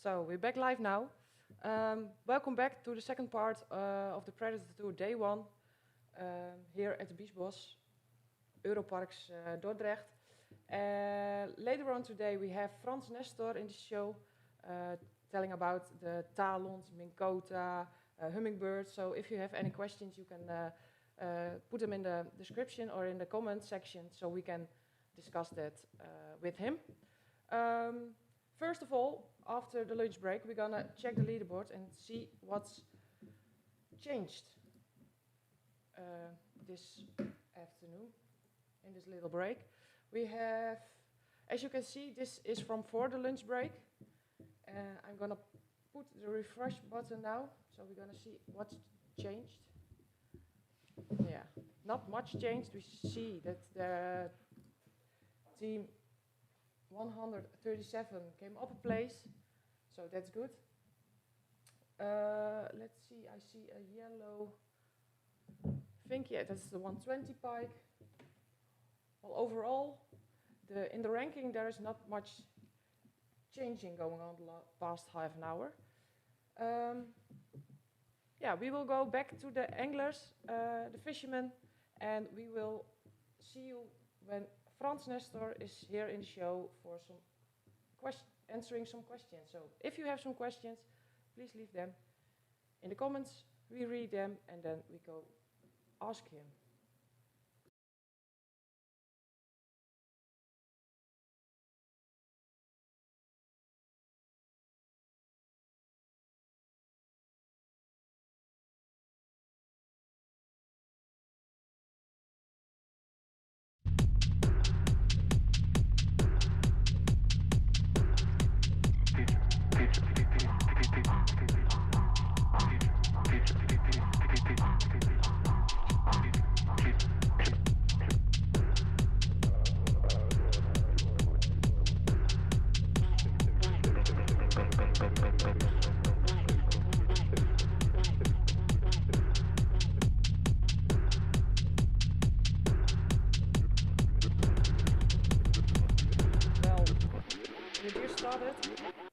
So we're back live now. Welcome back to the second part of the PredatorTour Day 1 here at the Biesbos, Europarks Dordrecht. Later on today we have Frans Nestor in the show telling about the talons, minkota, hummingbirds. So if you have any questions, you can put them in the description or in the comment section so we can discuss that with him. First of all, after the lunch break, we're gonna check the leaderboard and see what's changed this afternoon in this little break. We have, as you can see, this is from for the lunch break. I'm gonna put the refresh button now, so we're gonna see what's changed. Yeah, not much changed. We see that the team 137 came up a place, so that's good. Let's see, I see a yellow, I think, yeah, that's the 120 pike. Well, overall, in the ranking, there is not much changing going on the past half an hour. Yeah, we will go back to the anglers, the fishermen, and we will see you when Frans Nestor is here in the show for some answering some questions. So if you have some questions, please leave them in the comments. We read them and then we go ask him.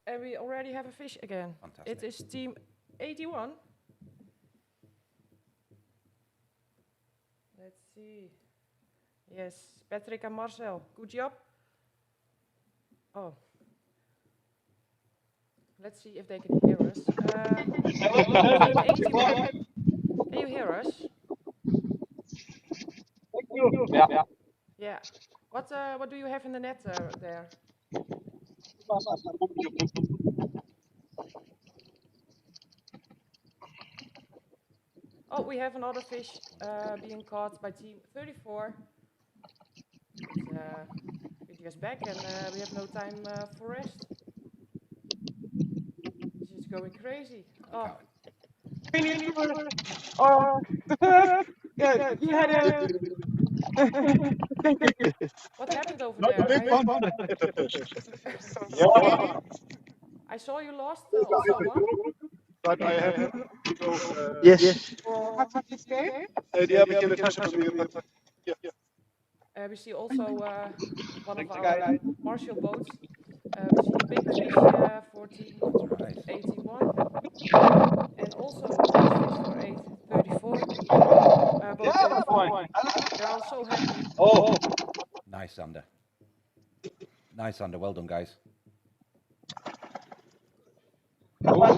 And we already have a fish again. Fantastic. It is team 81. Let's see. Yes, Patrick and Marcel, good job. Oh. Let's see if they can hear us. Team 81. Can you hear us? Yeah. Yeah. What do you have in the net there? Oh, we have another fish being caught by team 34. We're just back and we have no time for rest. This is going crazy. Oh. Yeah, you had a... What happened over there? Yeah. I saw you lost also one. But I have to go. Yes. How did you stay? Yeah, we can We see also one of our Marshall boats. We see a big fish for team 81. And also a nice fish for 834. Boat 34. They're all so happy. Oh! Nice, Sander. Nice, Sander. Well done, guys. Nice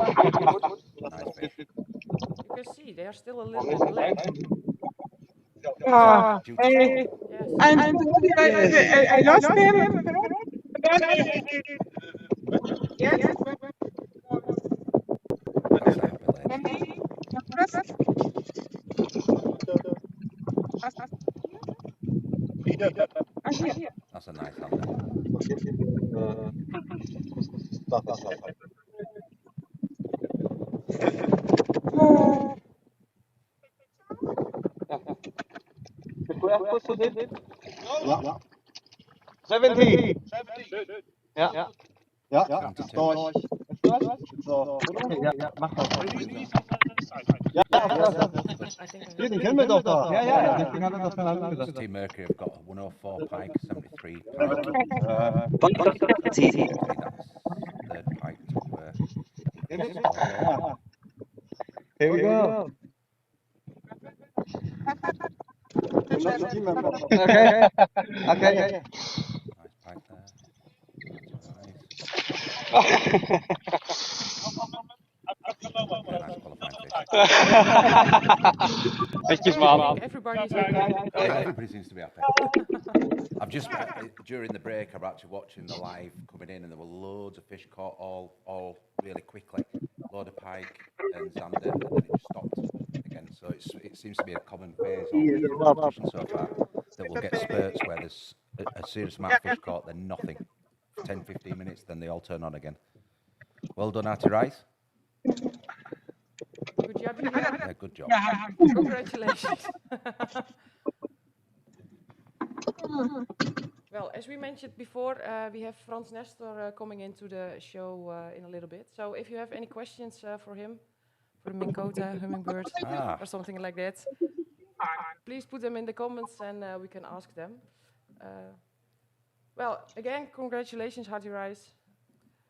fish. You can see they are still a little bit late. Yes. And I lost him. Yes. That's a nice Sander. Ja. 70. Ja. Ja. Ja, mag dat. Die kennen we toch al? Ja. Team Mercury have got 104 pike, 73 pike. That's That's third pike to Yeah. Here we go. Okay. Okay. Nice pike there. That's yeah, nice qualifying fish. Netjes, I think man. everybody's happy. Yeah, everybody seems to be happy. I've just during the break, I'm actually watching the live coming in, and there were loads of fish caught all really quickly, load of pike and zander, and then it just stopped again. So it seems to be a common phase all week in the competition so far that we'll get spurts where there's a serious amount of fish caught, then nothing for 10, 15 minutes, then they all turn on again. Well done, Artie Rice. Good job, Julia. Yeah, good job. Congratulations. Well, as we mentioned before, we have Frans Nestor coming into the show in a little bit. So if you have any questions for him, for the Minkota hummingbird or something like that, please put them in the comments and we can ask them. Well, again, congratulations, Hardy Rice,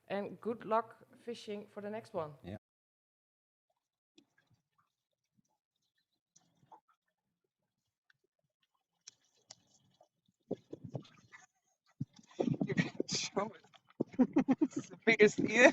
and good luck fishing for the next one. Yeah. You can show it. It's the biggest ear.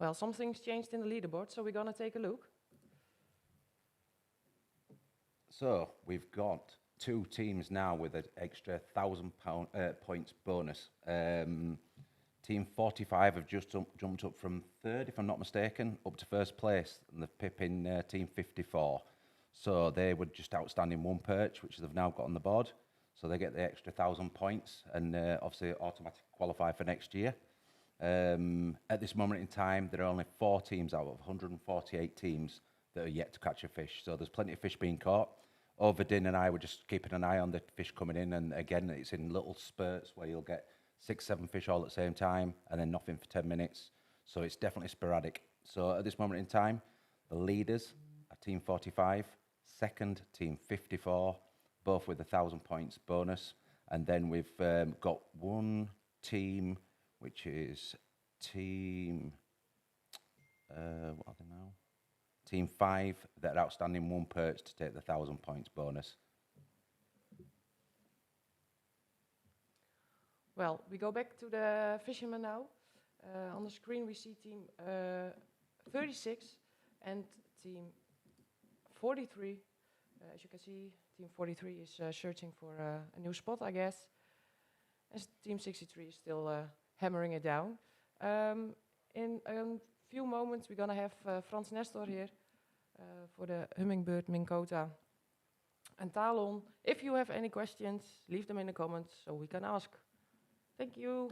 Well, something's changed in the leaderboard, so we're gonna take a look. So we've got 2 teams now with an extra £1,000 points bonus. Team 45 have just jumped up from 3rd, if I'm not mistaken, up to 1st place, and they've pipping Team 54. So they were just outstanding 1 perch, which they've now got on the board. So they get the extra 1,000 points and obviously automatically qualify for next year. At this moment in time, there are only 4 teams out of 148 teams that are yet to catch a fish. So there's plenty of fish being caught. Overdin and I were just keeping an eye on the fish coming in, and again, it's in little spurts where you'll get 6, 7 fish all at the same time and then nothing for 10 minutes. So it's definitely sporadic. So at this moment in time, the leaders are Team 45, second Team 54, both with 1,000 points bonus. And then we've got 1 team, which is Team, what are they now? Team 5 that are outstanding 1 perch to take the 1,000 points bonus. Well, we go back to the fishermen now. On the screen we see team 36 and team 43. As you can see, team 43 is searching for a new spot, I guess. And team 63 is still hammering it down. In a few moments we're gonna have Frans Nestor here for the hummingbird, Minkota and Talon. If you have any questions, leave them in the comments so we can ask. Thank you.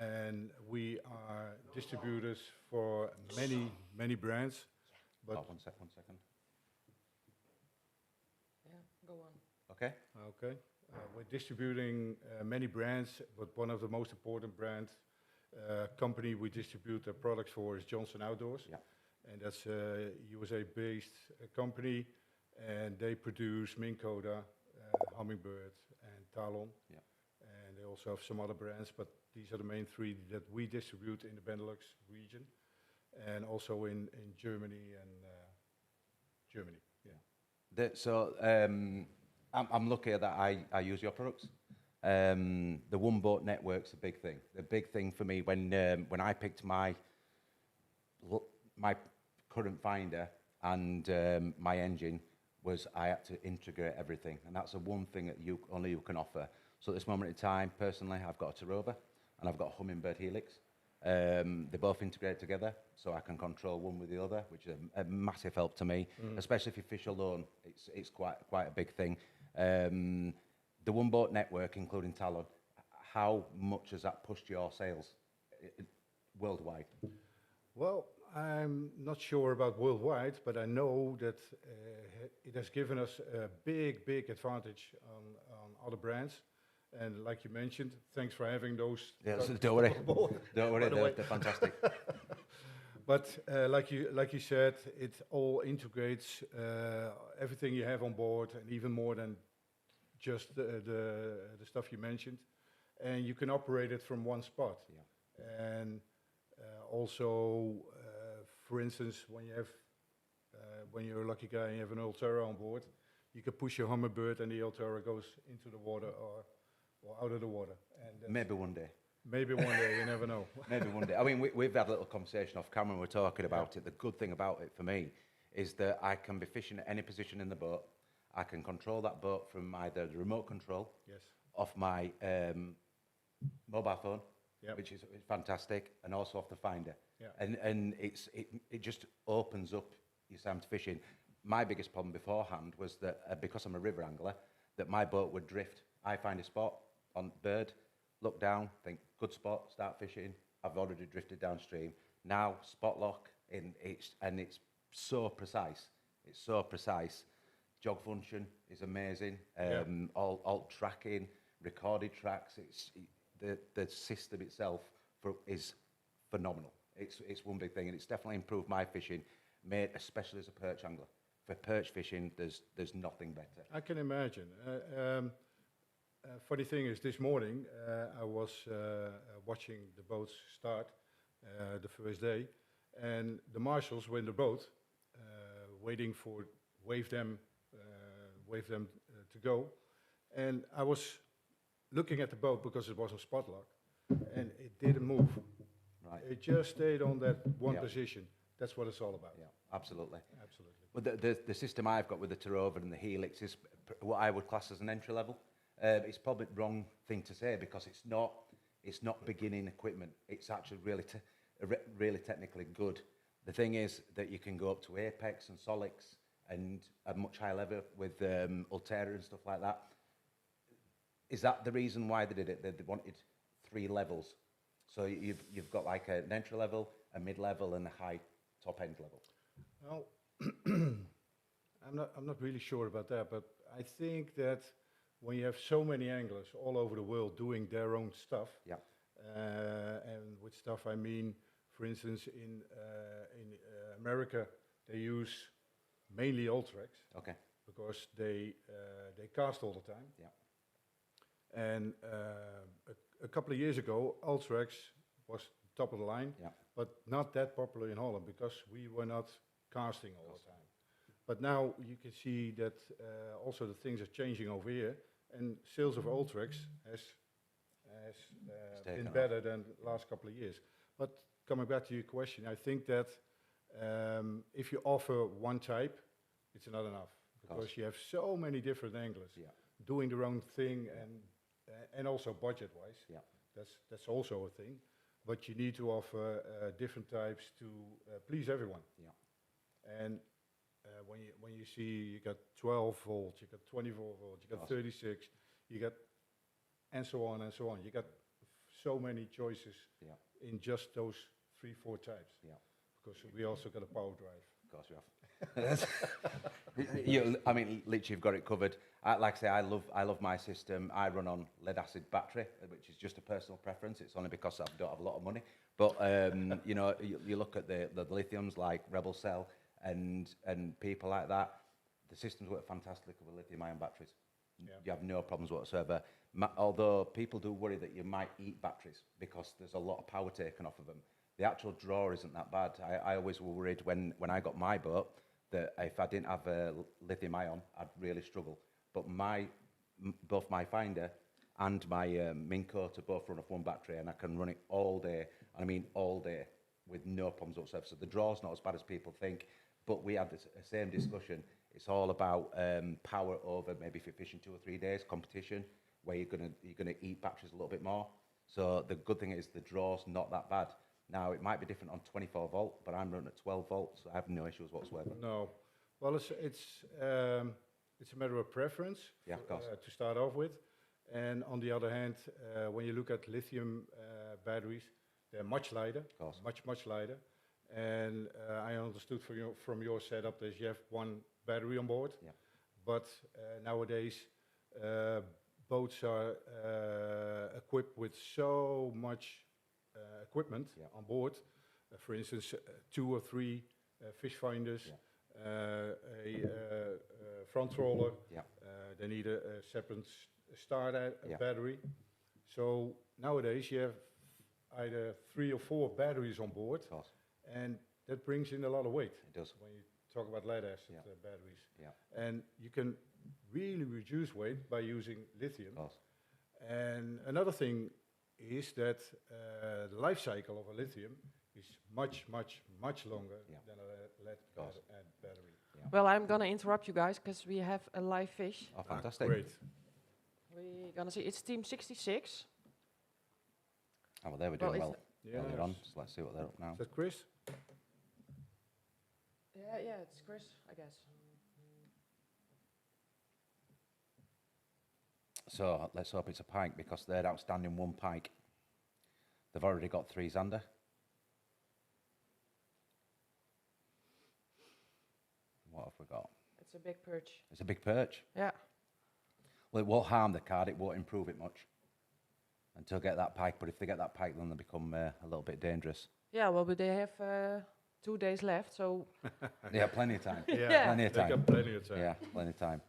and we are distributors for many brands. But Oh, one second. Yeah, go on. Okay. okay, we're distributing many brands, but one of the most important company we distribute their products for is Johnson Outdoors. Yeah. And that's a USA-based company, and they produce Minn Kota, Humminbird, and Talon. Yeah. And they also have some other brands, but these are the main three that we distribute in the Benelux region, and also in Germany and Germany. Yeah. I'm lucky that I use your products. The one boat network's a big thing. The big thing for me when I picked my current finder and my engine was I had to integrate everything, and that's the one thing that only you can offer. So at this moment in time, personally, I've got a Tarova and I've got a Humminbird Helix. They both integrate together, so I can control one with the other, which is a massive help to me, especially if you fish alone. It's quite a big thing. The one boat network, including Talon, how much has that pushed your sales worldwide? Well, I'm not sure about worldwide, but I know that it has given us a big advantage on other brands. And like you mentioned, thanks for having those. Yeah, so don't worry. Don't worry, By the way. they're fantastic. But like you said, it all integrates everything you have on board, and even more than just the stuff you mentioned. And you can operate it from one spot. Yeah. And also, for instance, when you're a lucky guy and you have an Ulterra on board, you can push your Humminbird and the Ulterra goes into the water or out of the water. And Maybe one day. maybe one day, you never know. Maybe one day. I mean, we've had a little conversation off camera and we're talking about it. The good thing about it for me is that I can be fishing at any position in the boat. I can control that boat from either the remote control Yes. off my mobile phone, Yep. which is fantastic, and also off the finder. Yeah. And it just opens up your time to fishing. My biggest problem beforehand was that because I'm a river angler, that my boat would drift. I find a spot on bird, look down, think good spot, start fishing. I've already drifted downstream. Now spot lock, it's so precise. It's so precise. Jog function is amazing. Alt tracking, recorded tracks. The system itself is phenomenal. It's one big thing, and it's definitely improved my fishing, made especially as a perch angler. For perch fishing, there's nothing better. I can imagine. Funny thing is, this morning I was watching the boats start the first day, and the marshals were in the boat waiting for wave them to go, and I was looking at the boat because it was on spot lock, and it didn't move. Right. It just stayed on that one Yeah. position. That's what it's all about. Yeah, absolutely. Absolutely. Well, the system I've got with the Tarova and the Helix is what I would class as an entry level. It's probably the wrong thing to say because it's not beginning equipment. It's actually really technically good. The thing is that you can go up to Apex and Solix and a much higher level with Ulterra and stuff like that. Is that the reason why they did it? They wanted 3 levels. So you've got like an entry level, a mid level, and a high top end level. Well, I'm not really sure about that, but I think that when you have so many anglers all over the world doing their own stuff, Yeah. And with stuff I mean, for instance, in America they use mainly Ultrex Okay. because they cast all the time. Yeah. And a couple of years ago, Ultrex was top of the line, Yeah. but not that popular in Holland because we were not casting all the time. But now you can see that also the things are changing over here, and sales of Ultrex has taken been off. better than the last couple of years. But coming back to your question, I think that if you offer one type, it's not enough because you have so many different anglers Yeah. doing their own thing, and also budget-wise. Yeah. That's also a thing. But you need to offer different types to please everyone. Yeah. And when you see you got 12 volts, you got 24 volts, you got Awesome. 36, you got and so on and so on. You got so many choices Yeah. in just those 3-4 types. Yeah. Because we also got a power drive. Of course you have. I mean, literally, you've got it covered. Like I say, I love my system. I run on lead acid battery, which is just a personal preference. It's only because I don't have a lot of money. But you know, you look at the lithiums like Rebel Cell and people like that. The systems work fantastically with lithium-ion batteries. Yeah. You have no problems whatsoever. Although people do worry that you might eat batteries because there's a lot of power taken off of them. The actual draw isn't that bad. I always were worried when I got my boat that if I didn't have a lithium ion, I'd really struggle. But both my Finder and my Minn Kota both run off one battery, and I can run it all day. I mean all day with no problems whatsoever. So the draw's not as bad as people think. But we had the same discussion. It's all about power over maybe if you're fishing 2 or 3 days competition, where you're gonna eat batteries a little bit more. So the good thing is the draw's not that bad. Now, it might be different on 24 volt, but I'm running at 12 volts, so I have no issues whatsoever. No. Well, it's a matter of preference. Yeah, of course. To start off with. And on the other hand, when you look at lithium batteries, they're much lighter. Of course. Much lighter. And I understood from your setup that you have one battery on board. Yeah. But nowadays, boats are equipped with so much equipment Yeah. on board. For instance, 2 or 3 fish finders, Yeah. a front roller. Yeah. They need a separate starter Yeah. battery. So nowadays you have either 3 or 4 batteries on board, Of course, and that brings in a lot of weight it does. when you talk about lead acid Yeah. batteries. Yeah. And you can really reduce weight by using lithium. Of course. And another thing is that the life cycle of a lithium is much longer Yeah. than a lead course. battery. Well, I'm gonna interrupt you guys because we have a live fish. Oh, fantastic. Great. We're gonna see. It's team 66. Oh, well, they were Well, doing it's- well Yeah. earlier on. So let's see what they're up now. Is that Chris? Yeah, it's Chris, I guess. So let's hope it's a pike because they're outstanding one pike. They've already got 3 Zander. What have we got? It's a big perch. It's a big perch. Yeah. Well, it won't harm the card. It won't improve it much until get that pike. But if they get that pike, then they become a little bit dangerous. Yeah. Well, but they have 2 days left, so Yeah, plenty of time. Yeah. Plenty of They time. got plenty of time. Yeah, plenty of time.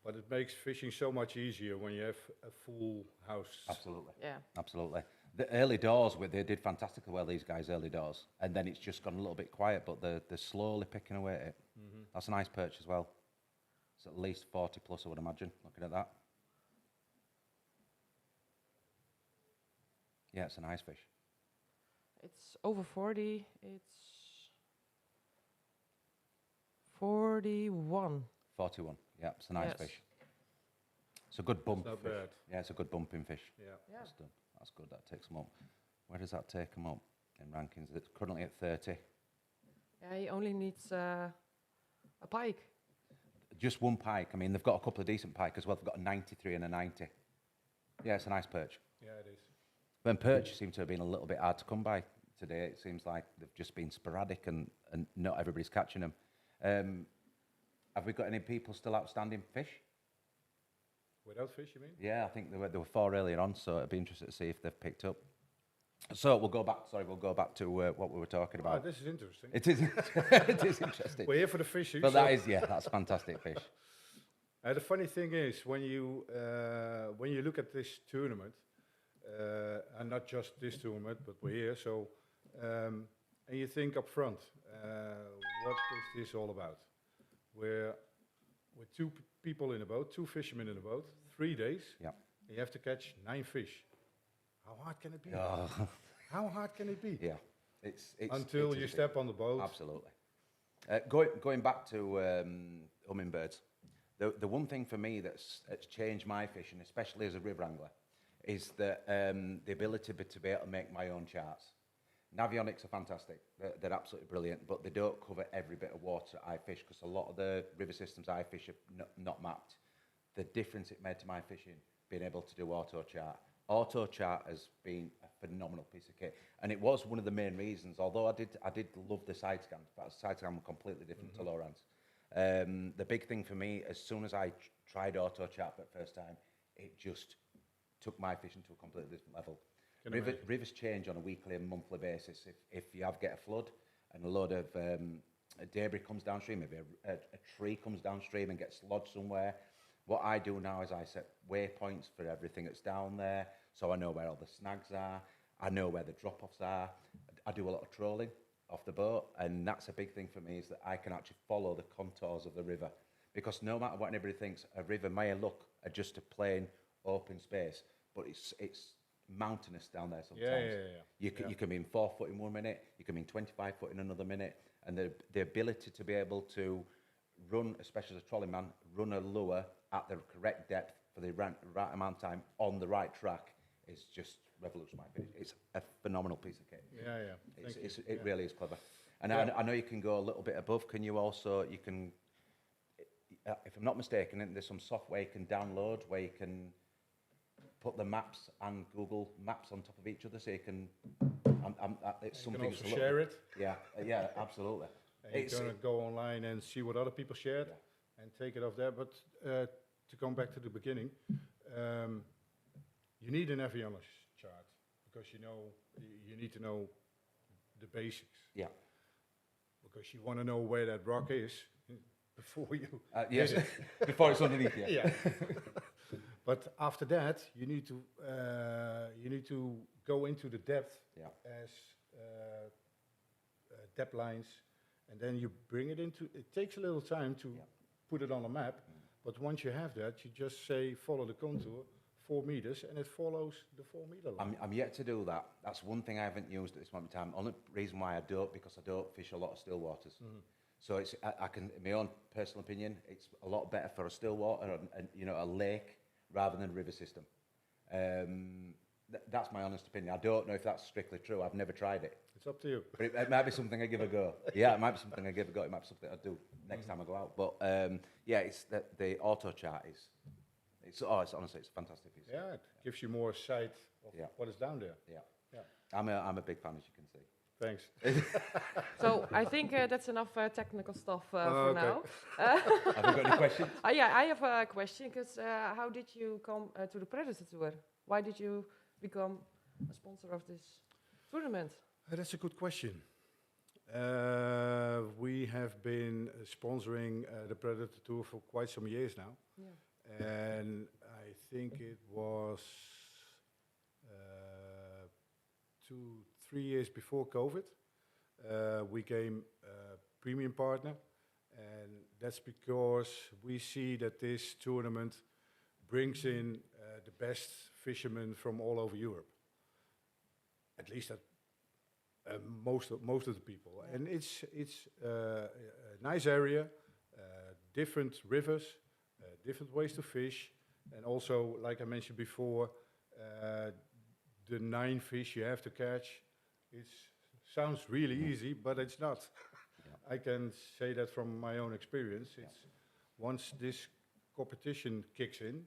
But it makes fishing so much easier when you have a full house. Absolutely. yeah. Absolutely. The early doors, they did fantastically well, these guys, early doors. And then it's just gone a little bit quiet, but they're slowly picking away at it. Mm-hmm. That's a nice perch as well. It's at least 40 plus, I would imagine, looking at that. Yeah, it's a nice fish. It's over 40. It's 41. 41. Yeah, it's a nice Yes. fish. It's a good bump Not fish. bad. Yeah, it's a good bumping fish. Yeah. Yeah. That's done. That's good. That takes them up. Where does that take them up in rankings? It's currently at 30. Yeah, he only needs a pike. Just one pike. I mean, they've got a couple of decent pike as well. They've got a 93 and a 90. Yeah, it's a nice perch. Yeah, it is. Then perch seem to have been a little bit hard to come by today. It seems like they've just been sporadic and not everybody's catching them. Have we got any people still outstanding fish? Without fish, you mean? Yeah, I think there were 4 earlier on, so it'd be interesting to see if they've picked up. So we'll go back to what we were talking Ah, about. this is interesting. It is, it is interesting. We're here for the fishing. But so- that's fantastic fish. The funny thing is, when you look at this tournament, and not just this tournament, but we're here, so, and you think up front, what is this all about? We're with 2 people in a boat, 2 fishermen in a boat, 3 days. Yeah. And you have to catch 9 fish. How hard can it be? Oh, How hard can it be? yeah, it's Until you step on the boat. Absolutely. Going back to hummingbirds, the one thing for me that's changed my fishing, especially as a river angler, is that the ability to be able to make my own charts. Navionics are fantastic. They're absolutely brilliant, but they don't cover every bit of water I fish because a lot of the river systems I fish are not mapped. The difference it made to my fishing, being able to do auto chart, Auto chart has been a phenomenal piece of kit, and it was one of the main reasons. Although I did love the side scan, but side scan were completely different to Laurent's. The big thing for me, as soon as I tried auto chart for the first time, it just took my fishing to a completely different level. Rivers change on a weekly and monthly basis. If you get a flood and a load of debris comes downstream, maybe a tree comes downstream and gets lodged somewhere, what I do now is I set waypoints for everything that's down there, so I know where all the snags are, I know where the drop-offs are. I do a lot of trolling off the boat, and that's a big thing for me, is that I can actually follow the contours of the river. Because no matter what anybody thinks, a river may look just a plain open space, but it's mountainous down there sometimes. You can be in 4 foot in 1 minute, you can be in 25 foot in another minute, and the ability to be able to run, especially as a trolley man, run a lure at the correct depth for the right amount of time on the right track is just revolutionary. It's a phenomenal piece of kit. It really is clever. And I know you can go a little bit above. Can you also, if I'm not mistaken, there's some software you can download where you can put the maps and Google Maps on top of each other, so you can. It's something. You can also share it. Yeah, absolutely. And you're gonna go online and see what other people shared, and take it off there. But to come back to the beginning, you need an avionics chart, because you need to know the basics. Yeah. Because you want to know where that rock is before you. Yes. Before it's underneath you. Yeah. But after that, you need to go into the depth as depth lines, and then you bring it into. It takes a little time to put it on a map, but once you have that, you just say follow the contour 4 meters, and it follows the 4 meter line. I'm yet to do that. That's one thing I haven't used at this moment in time. Only reason why I don't, because I don't fish a lot of still waters. So it's I can, in my own personal opinion, it's a lot better for a still water and a lake rather than a river system. That's my honest opinion. I don't know if that's strictly true. I've never tried it. It's up to you. But it might be something I give a go. Yeah, it might be something I give a go. It might be something I do next time I go out. But it's the auto chart is. It's honestly, it's a fantastic piece. Yeah, it gives you more sight of what is down there. Yeah. I'm a big fan, as you can see. Thanks. So I think that's enough technical stuff for now. Have you got any questions? I have a question, because how did you come to the Predator Tour? Why did you become a sponsor of this tournament? That's a good question. We have been sponsoring the Predator Tour for quite some years now. Yeah. And I think it was 2-3 years before COVID. We became a premium partner, and that's because we see that this tournament brings in the best fishermen from all over Europe. At least most of the people. And it's a nice area, different rivers, different ways to fish, and also, like I mentioned before, the 9 fish you have to catch. It sounds really easy, but it's not. I can say that from my own experience. It's once this competition kicks in,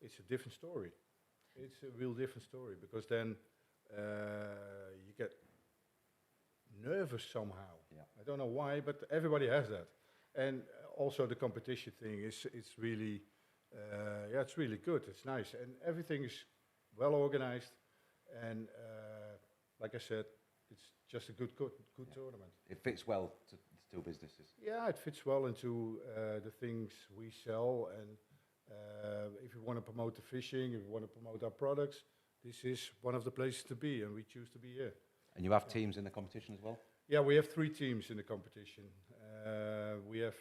it's a different story. It's a real different story, because then you get nervous somehow. I don't know why, but everybody has that. And also the competition thing it's really it's really good. It's nice, and everything is well organized, and like I said, it's just a good tournament. It fits well to two businesses. Yeah, it fits well into the things we sell, and if you want to promote the fishing, if you want to promote our products, this is one of the places to be, and we choose to be here. And you have teams in the competition as well? Yeah, we have 3 teams in the competition. We have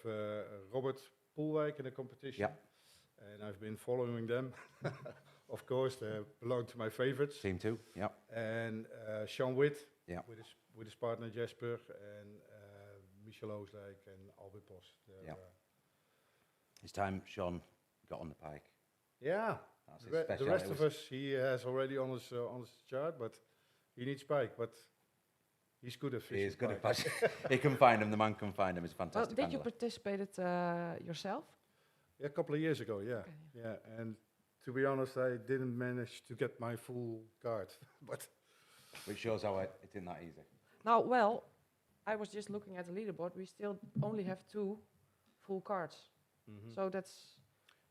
Robert Poelwijk in the competition, and I've been following them. Of course, they belong to my favorites. Team 2, yeah. And Sean Witt, yeah, with his partner Jesper, and Michel Oosdijk and Albert Bos. Yeah. It's time Sean got on the pike. Yeah. The rest of us, he has already on his chart, but he needs pike. But he's good at fishing. He's good at fishing. He can find him. The man can find him. He's a fantastic. Did you participate yourself? Yeah, a couple of years ago. Yeah, Okay. yeah. And to be honest, I didn't manage to get my full card, but Which shows how it isn't that easy. Now, well, I was just looking at the leaderboard. We still only have 2 full cards. So that's...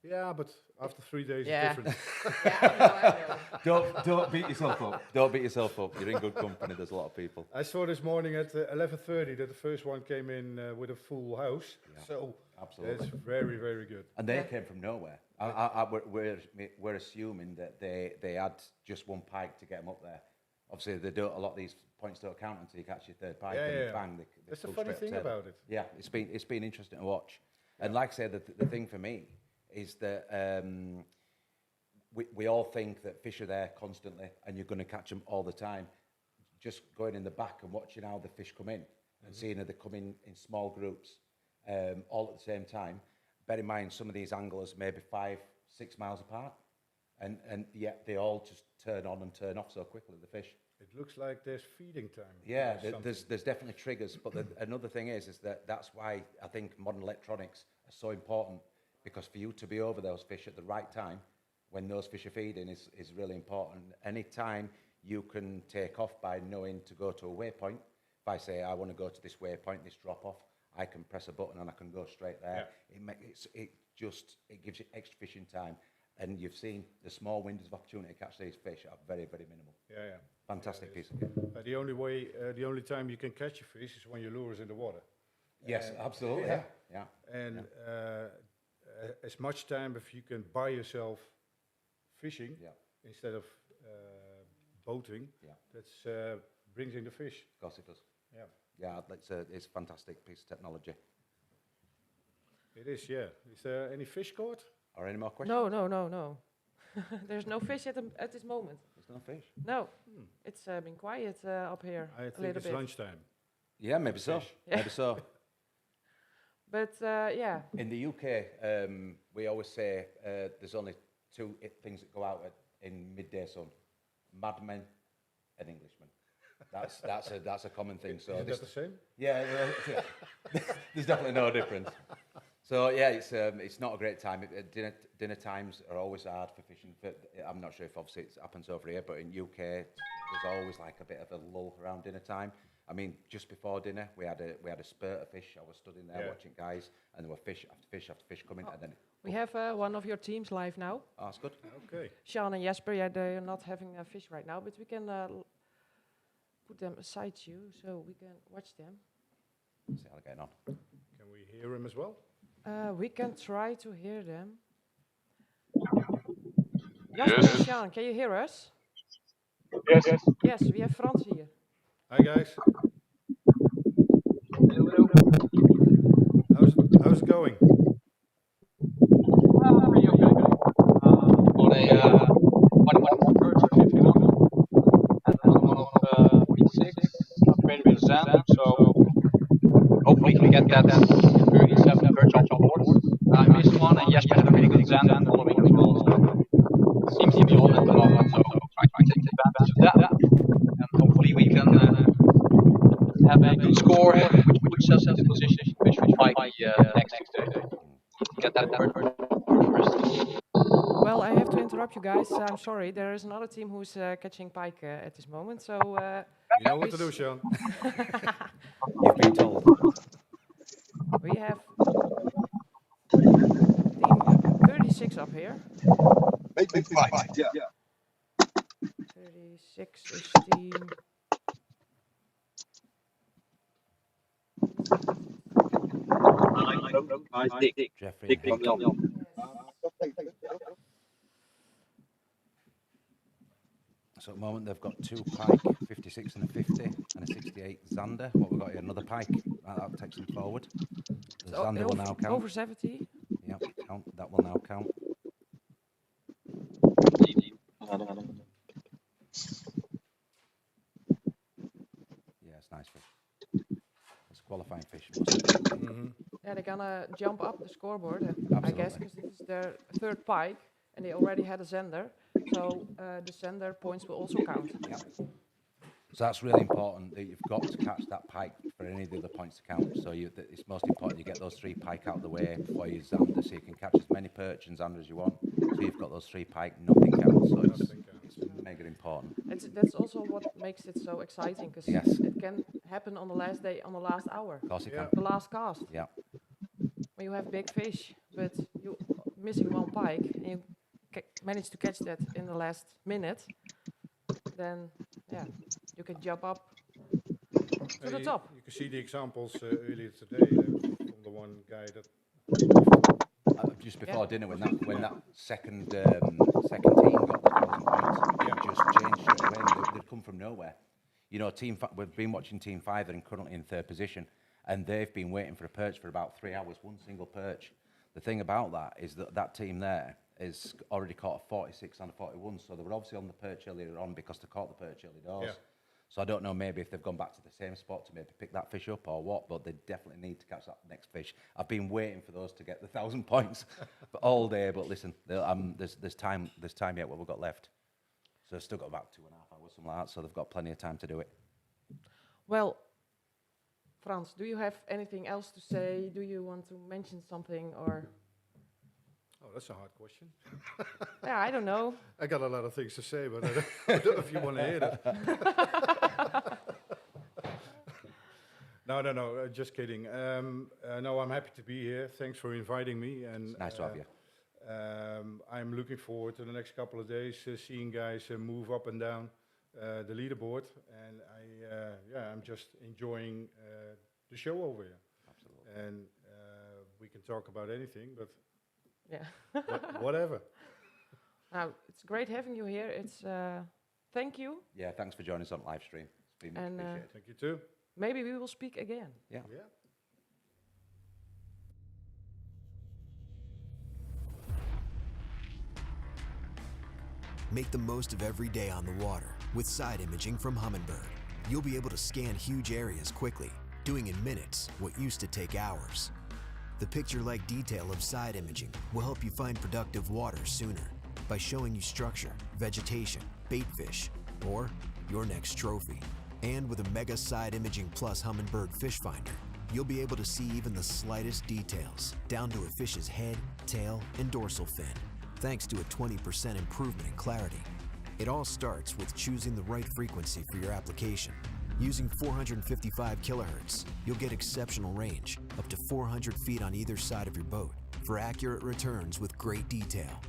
yeah, but after 3 days Yeah. it's different. Yeah, I know. Don't beat yourself up. Don't beat yourself up. You're in good company. There's a lot of people. I saw this morning at 11:30 that the first one came in with a full house. Yeah. So Absolutely. that's very, very good. And they Yeah. came from nowhere. We're assuming that they had just one pike to get them up there. Obviously, a lot of these points don't count until you catch your third pike, Yeah, and yeah. bang, they That's the pull funny straight thing up to about it. Yeah, it's been interesting to watch. And like I said, the thing for me is that we all think that fish are there constantly, and you're going to catch them all the time. Just going in the back and watching how the fish come in, and seeing how they come in small groups, all at the same time. Bear in mind, some of these anglers may be 5-6 miles apart, and yet they all just turn on and turn off so quickly, the fish. It looks like there's feeding time. Yeah, or something. there's definitely triggers, but another thing is that's why I think modern electronics are so important, because for you to be over those fish at the right time, when those fish are feeding, is really important. Any time you can take off by knowing to go to a waypoint, if I say I want to go to this waypoint, this drop off, I can press a button and I can go straight there. Yeah. It gives you extra fishing time, and you've seen the small windows of opportunity to catch these fish are very, very minimal. Yeah, yeah. Fantastic piece of kit. The only time you can catch a fish is when your lure is in the water. Yes, absolutely. yeah. Yeah. And as much time if you can buy yourself fishing Yeah. instead of boating, Yeah. that's brings in the fish. Of course it does. Yeah, Yeah, it's a fantastic piece of technology. it is. Yeah. Is there any fish caught? Are any more questions? No. There's no fish at this moment. There's no fish. No, it's been quiet up here I a think little it's bit. lunchtime. Yeah, maybe so. Fish. Yeah. Maybe so. But yeah, In the UK, we always say there's only 2 things that go out in midday sun: madmen and Englishmen. That's a common thing. So Is this, that the same? yeah, there's definitely no difference. So yeah, it's not a great time. Dinner times are always hard for fishing. I'm not sure if obviously it happens over here, but in UK there's always like a bit of a lull around dinner time. I mean, just before dinner we had a spurt of fish. I was stood in there Yeah. watching guys, and there were fish after fish after fish coming, and then we have one of your teams live now. oh, that's good. Okay. Sean and Jasper, yeah, they're not having a fish right now, but we can put them aside you so we can watch them. See how they're getting on. Can we hear him as well? We can try to hear them. Jasper and Sean, can you hear us? Yes. Yes, we have Frans here. Hi guys. How's it going? Pretty okay. On a 1 first 51 and one of 46. I'm training with Zan, so hopefully we can get that 37 perch on board. I missed one, and Jesper had a really good Zan following as well. So seems to be on at the moment, so I try to take advantage of that, and hopefully we can have a good score, which puts us in the position to fish with Mike next day. Get that first. Well, I have to interrupt you guys. I'm sorry. There is another team who's catching pike at this moment. So You know what to do, Sean. You've been told. we have team 36 up here. Big fight. Yeah. 36 is team. Nice dick. Jeffrey. Dick and from Hank. Jan. So at the moment they've got 2 pike, 56 and a 50, and a 68 Zander. What we've got here, another pike. That takes them forward. The So Zander will now count. over 70. Yep, count. That will now count. Yeah, it's nice fish. It's a qualifying fish. Yeah, they're gonna jump up the scoreboard, I guess, Absolutely. because this is their 3rd pike, and they already had a Zender. So the Zender points will also count. Yep. So that's really important that you've got to catch that pike for any of the other points to count. So it's most important you get those 3 pike out of the way before you Zander, so you can catch as many perch and Zander as you want. So you've got those 3 pike, nothing counts. So it's, Nothing counts. it's mega important. That's also what makes it so exciting, because Yes. it can happen on the last day, on the last hour, Of course it Yeah. can. the last cast. Yeah. When you have big fish, but you missing one pike, and you manage to catch that in the last minute, then yeah, you can jump up to the top. You can see the examples earlier today from the one guy that. Just before dinner, when that second team got the 1,000 points, it just changed straight away. And they'd come from nowhere. You know, we've been watching Team 5. They're currently in 3rd position, and they've been waiting for a perch for about 3 hours, one single perch. The thing about that is that team there is already caught a 46 and a 41, so they were obviously on the perch earlier on because they caught the perch early doors. Yeah. So I don't know maybe if they've gone back to the same spot to maybe pick that fish up or what, but they definitely need to catch that next fish. I've been waiting for those to get the 1,000 points for all day, but listen, there's time yet what we've got left. So they've still got about 2.5 hours, something like that, so they've got plenty of time to do it. Well, Frans, do you have anything else to say? Do you want to mention something, or? Oh, that's a hard question. Yeah, I don't know. I got a lot of things to say, but I don't know if you want to hear it. No, just kidding. No, I'm happy to be here. Thanks for inviting me. And It's nice to have you. I'm looking forward to the next couple of days, seeing guys move up and down the leaderboard. And I'm just enjoying the show over here. Absolutely. And we can talk about anything, but Yeah. whatever. Now, it's great having you here. It's thank you. Yeah, thanks for joining us on live stream. It's been much And, appreciated. Thank you too. Maybe we will speak again. Yeah. Yeah. Make the most of every day on the water with side imaging from Humminbird. You'll be able to scan huge areas quickly, doing in minutes what used to take hours. The picture-like detail of side imaging will help you find productive water sooner by showing you structure, vegetation, bait fish, or your next trophy. And with a Mega Side Imaging Plus Humminbird Fish Finder, you'll be able to see even the slightest details, down to a fish's head, tail, and dorsal fin, thanks to a 20% improvement in clarity. It all starts with choosing the right frequency for your application. Using 455 kilohertz, you'll get exceptional range, up to 400 feet on either side of your boat, for accurate returns with great detail.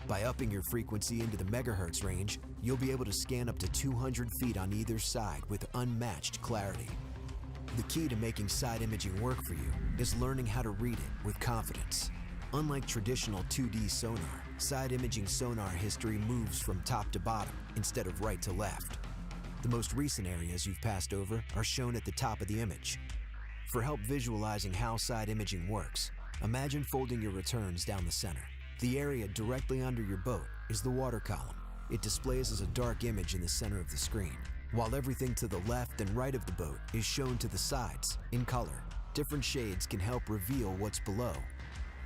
By upping your frequency into the megahertz range, you'll be able to scan up to 200 feet on either side with unmatched clarity. The key to making side imaging work for you is learning how to read it with confidence. Unlike traditional 2D sonar, side imaging sonar history moves from top to bottom instead of right to left. The most recent areas you've passed over are shown at the top of the image. For help visualizing how side imaging works, imagine folding your returns down the center. The area directly under your boat is the water column. It displays as a dark image in the center of the screen, while everything to the left and right of the boat is shown to the sides in color. Different shades can help reveal what's below.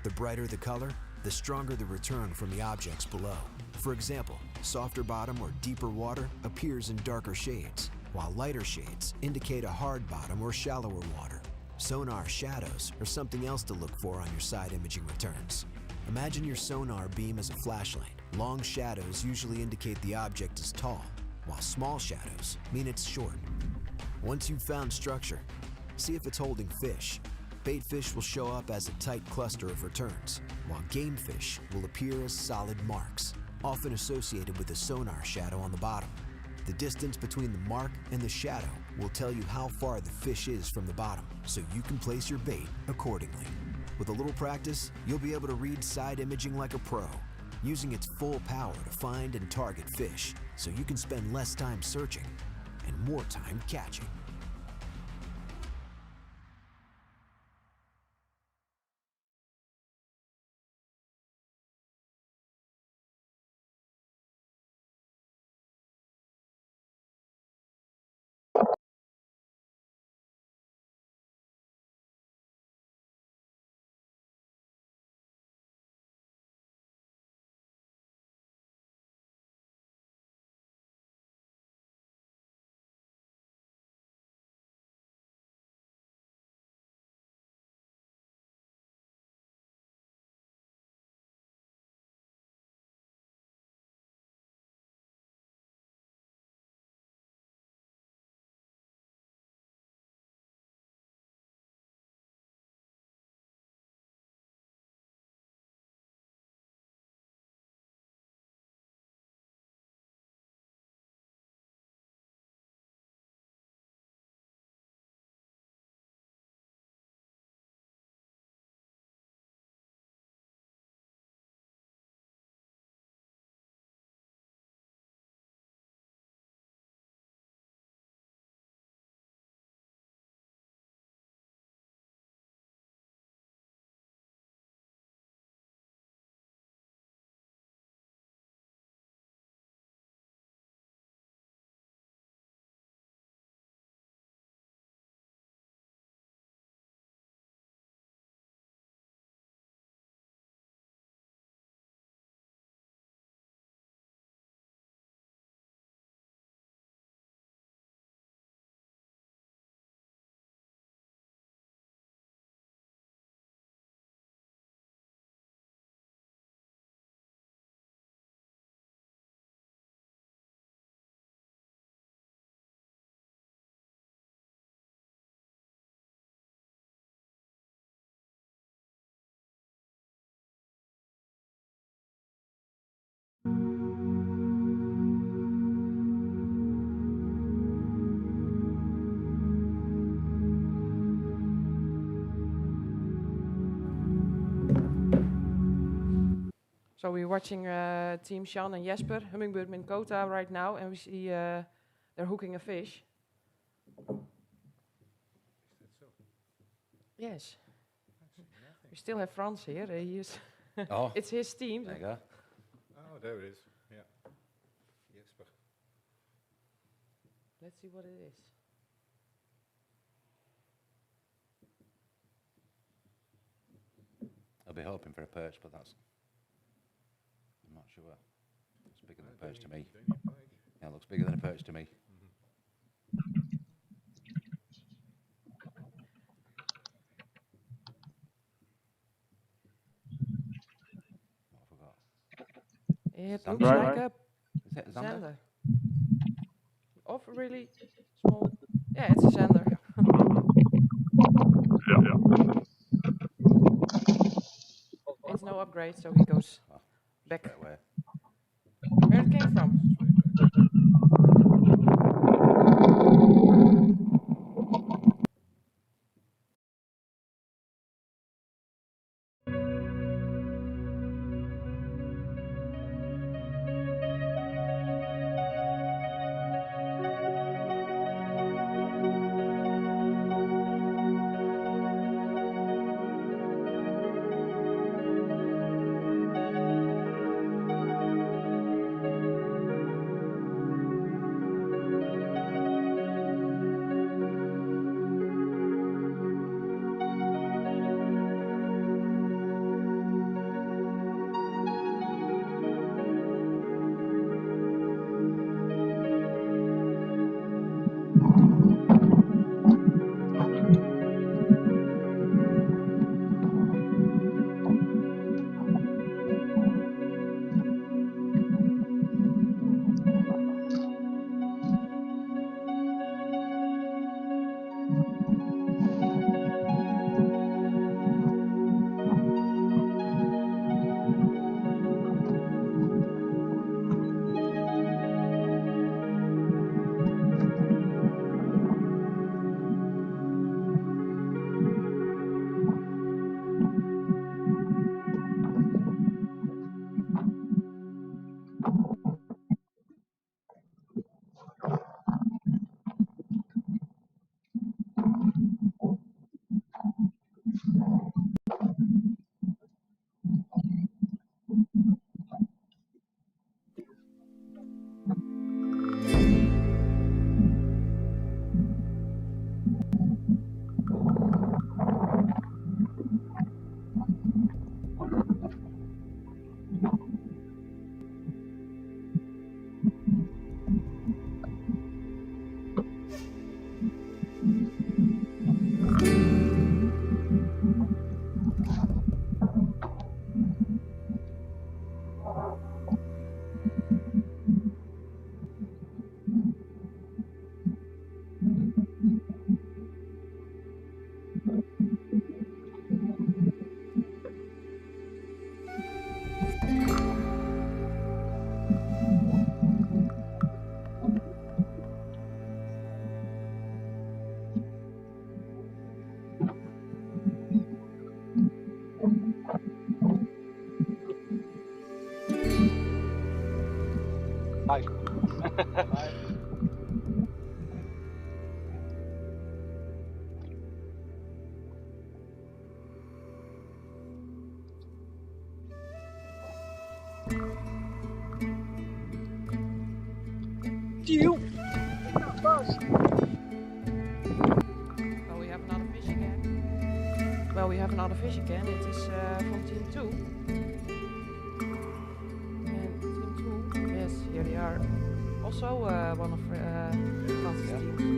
The brighter the color, the stronger the return from the objects below. For example, softer bottom or deeper water appears in darker shades, while lighter shades indicate a hard bottom or shallower water. Sonar shadows are something else to look for on your side imaging returns. Imagine your sonar beam as a flashlight. Long shadows usually indicate the object is tall, while small shadows mean it's short. Once you've found structure, see if it's holding fish. Bait fish will show up as a tight cluster of returns, while game fish will appear as solid marks, often associated with a sonar shadow on the bottom. The distance between the mark and the shadow will tell you how far the fish is from the bottom, so you can place your bait accordingly. With a little practice, you'll be able to read side imaging like a pro, using its full power to find and target fish, so you can spend less time searching and more time catching. So we're watching Team Sean and Jesper, Hummingbird Minn Kota right now, and we see they're hooking a fish. Is that so? Yes. We still have Frans here. He is Oh, it's his team. there you go. Oh, there it is. Yeah. Jesper. Let's see what it is. I'll be hoping for a perch, but I'm not sure. It's bigger than a perch to me. Yeah, it looks bigger than a perch to me. What have I got? It Zander. looks like a Is it a zander? zander. Of really small. Yeah, it's a zander. It's no upgrade, so he goes Oh, back Straight away. where it came from. Hi. Well, we have another fish again. Well, we have another fish again. It is from Team 2. And Team 2, yes, here they are. Also one of France's teams.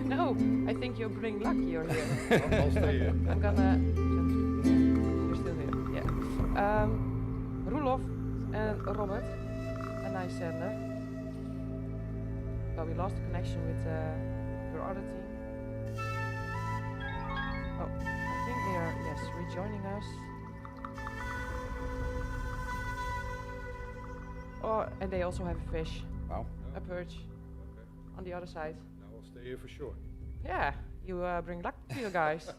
No, I think you bring luck you're here. I'll stay here. I'm gonna... You're still here, yeah. Roelof and Robert, a nice sender. Well, we lost the connection with your other team. Oh, I think they are, yes, rejoining us. Oh, and they also have a fish, Wow. a perch, Okay. on the other side. Now I'll stay here for sure. Yeah, you bring luck to you guys.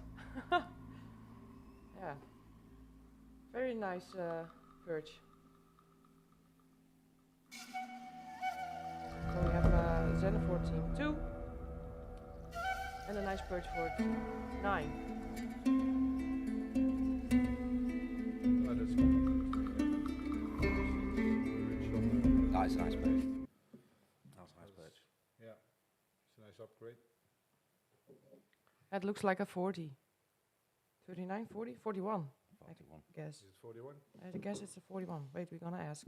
Yeah. Very nice perch. So we have Zenner for team 2 and a nice perch for team 9. Oh, that's good. That's a nice perch. That's a nice perch. Yeah, it's a nice upgrade. That looks like a 40. 39, 40, 41. 41. Guess. Is it 41? I guess it's a 41. Wait, we're gonna ask.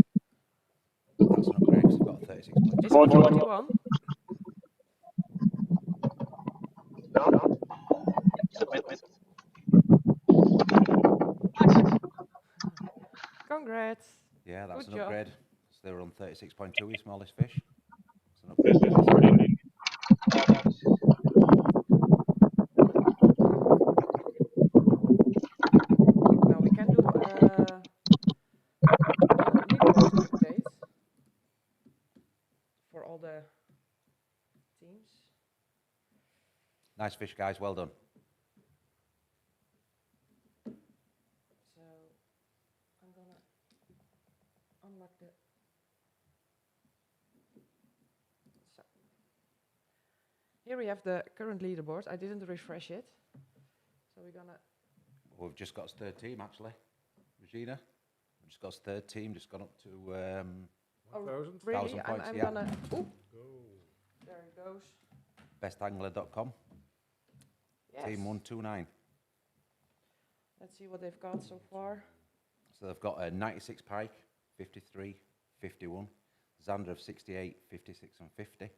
That's an upgrade 'cause we've got a 36.2. Is it 41? Congrats. Yeah, that's Good an job. upgrade. So they were on 36.2, your smallest fish. It's an upgrade. Well, we can do a leaderboard update for all the teams. Nice fish, guys. Well done. So I'm gonna unlock the. So here we have the current leaderboard. I didn't refresh it, so we're gonna. We've just got his third team, actually. Regina, we've just got his third team, just gone up to 1,000? Really? 1,000 points, I'm yeah. gonna. Ooh, Go. there it goes. bestangler.com. Yes. Team 129. Let's see what they've got so far. So they've got a 96 pike, 53, 51, Zander of 68, 56 and 50,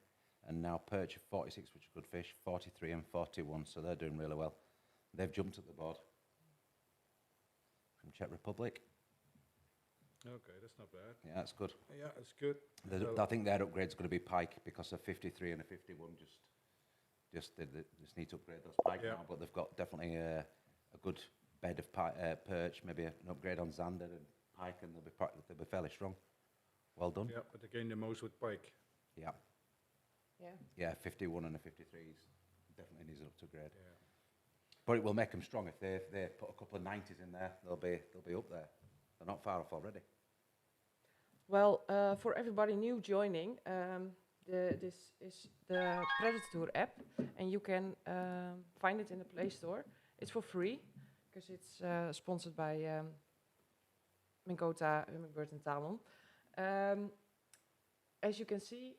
and now perch of 46, which is good fish, 43 and 41, so they're doing really well. They've jumped up the board from Czech Republic. Okay, that's not bad. Yeah, that's good. Yeah, it's good. I think their upgrade's going to be pike because a 53 and a 51 they just need to upgrade those pike Yeah. now, but they've got definitely a good bed of perch, maybe an upgrade on Zander and pike, and they'll be fairly strong. Well done. Yeah, but again, the most with pike. Yeah. Yeah. Yeah, 51 and a 53 definitely needs an upgrade. Yeah. But it will make them strong if they put a couple of 90s in there. They'll be up there. They're not far off already. Well, for everybody new joining, this is the PredatorTour app, and you can find it in the Play Store. It's for free because it's sponsored by Minkota, Hummingbird, and Talon. As you can see,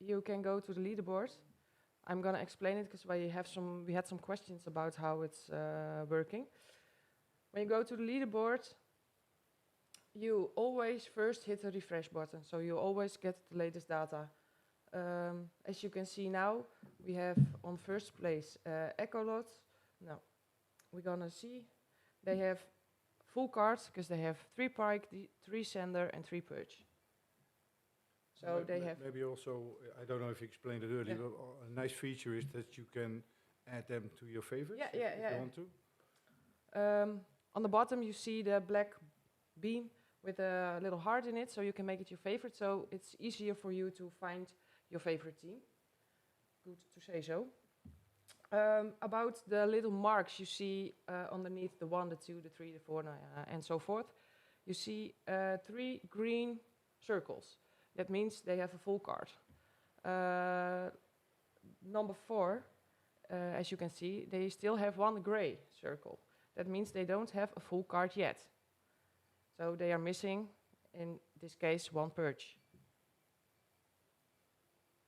you can go to the leaderboard. I'm gonna explain it because we had some questions about how it's working. When you go to the leaderboard, you always first hit the refresh button, so you always get the latest data. As you can see now, we have on first place Echolot. No, we're gonna see they have full cards because they have 3 pike, 3 sander, and 3 perch. So they have. Maybe also, I don't know if you explained it earlier, Yeah. but a nice feature is that you can add them to your favorites if you want to. On the bottom, you see the black beam with a little heart in it, so you can make it your favorite. So it's easier for you to find your favorite team. Good to say so. About the little marks you see underneath the 1, the 2, the 3, the 4, and so forth, you see 3 green circles. That means they have a full card. Number 4, as you can see, they still have 1 gray circle. That means they don't have a full card yet. So they are missing, in this case, 1 perch.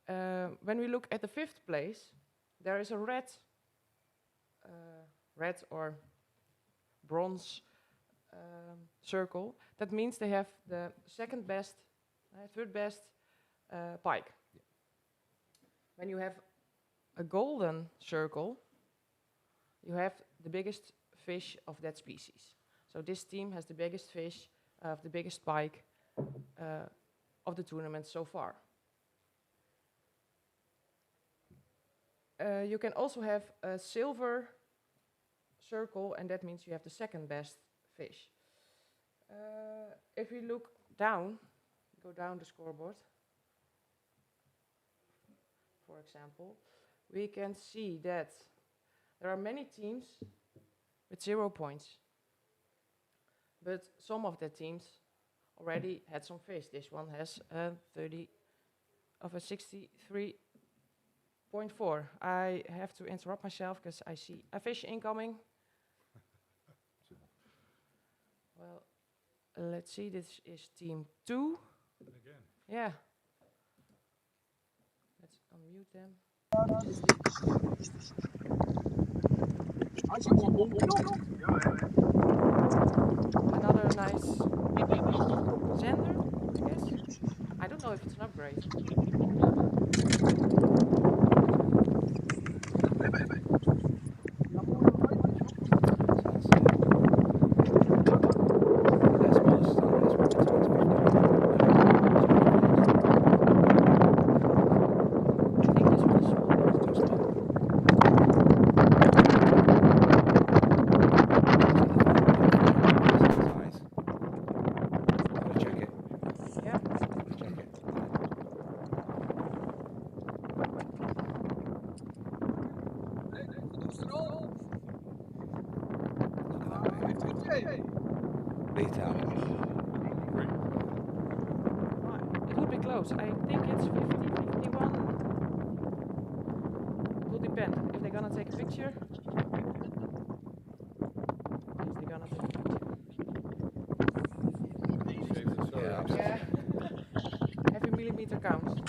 When we look at the 5th place, there is a red or bronze circle. That means they have the second best, third best pike. Yeah. When you have a golden circle, you have the biggest fish of that species. So this team has the biggest fish, the biggest pike of the tournament so far. You can also have a silver circle, and that means you have the second best fish. If we look down, go down the scoreboard, for example, we can see that there are many teams with 0 points. but some of the teams already had some fish. This one has 30 of a 63.4. I have to interrupt myself because I see a fish incoming. Well, let's see, this is team 2. Again. Yeah. Let's unmute them. Another nice Xander, I guess. I don't know if it's an upgrade. I think this one is smaller. Check it. Yeah. Check it. Beat out. Great. It would be close. I think it's 50, 51. Will depend. If they're gonna take a picture. If they're gonna take a picture. Saved the story. Yeah, Yeah. Every millimeter counts.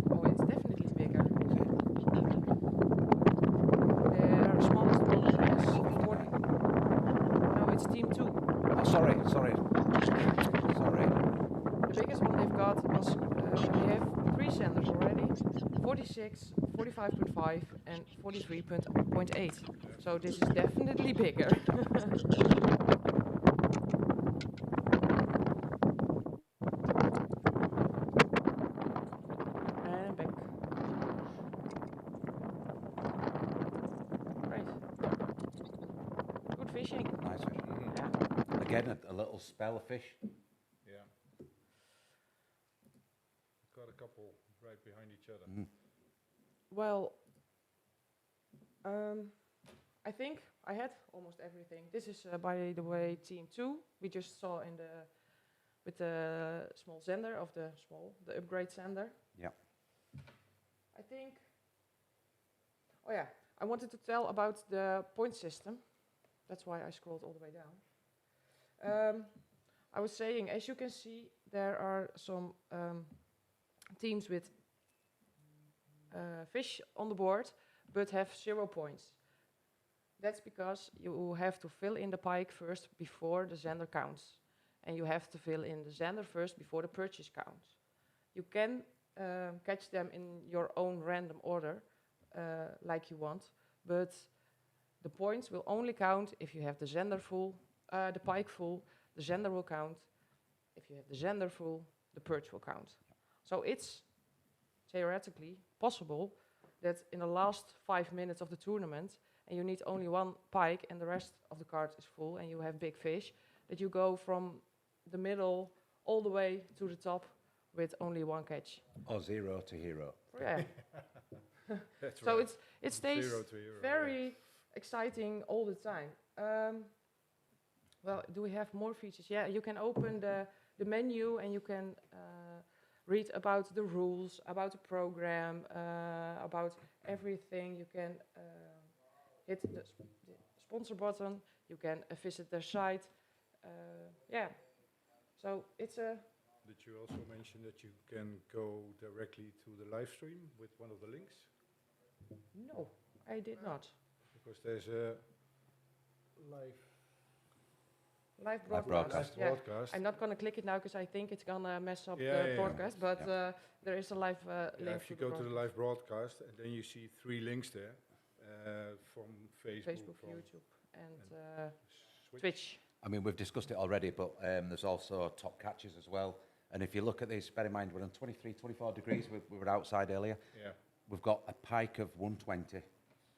Oh, it's definitely bigger. Their smallest one is 40. No, it's team 2. Oh, sorry. Sorry. The biggest one they've got was, they have 3 senders already, 46, 45.5 and 43.8. So this is definitely bigger. And back. Great. Good fishing. Nice fish. Yeah. Again, a little spell of fish. Yeah. Got a couple right behind each other. Well, I think I had almost everything. This is, by the way, team 2. We just saw in the with the small Xander of the upgrade Xander. Yeah. I think. Oh yeah, I wanted to tell about the point system. That's why I scrolled all the way down. I was saying, as you can see, there are some teams with fish on the board, but have 0 points. That's because you have to fill in the pike first before the Xander counts. And you have to fill in the Xander first before the purchase counts. You can catch them in your own random order, like you want, but the points will only count if you have the Xander full, the pike full, the Xander will count. If you have the Xander full, the perch will count. So it's theoretically possible that in the last 5 minutes of the tournament, and you need only 1 pike and the rest of the cart is full and you have big fish, that you go from the middle all the way to the top with only 1 catch. Or 0 to hero. Yeah. That's So right. it stays 0 to hero, very exciting all the time. Well, do we have more features? Yeah, you can open the menu and you can read about the rules, about the program, about everything. You can hit the sponsor button. You can visit their site. Yeah, so it's a... Did you also mention that you can go directly to the live stream with one of the links? No, I did not. Because there's a live Live broadcast. Yeah. broadcast. I'm not going to click it now because I think it's going to mess up Yeah, the yeah. broadcast, but there is a live link If you to the go to the broadcast. live broadcast, and then you see 3 links there from Facebook, from YouTube, and Switch. Twitch. I mean, we've discussed it already, but there's also top catches as well. And if you look at this, bear in mind, we're on 23, 24 degrees. We were outside earlier. Yeah, We've got a pike of 120,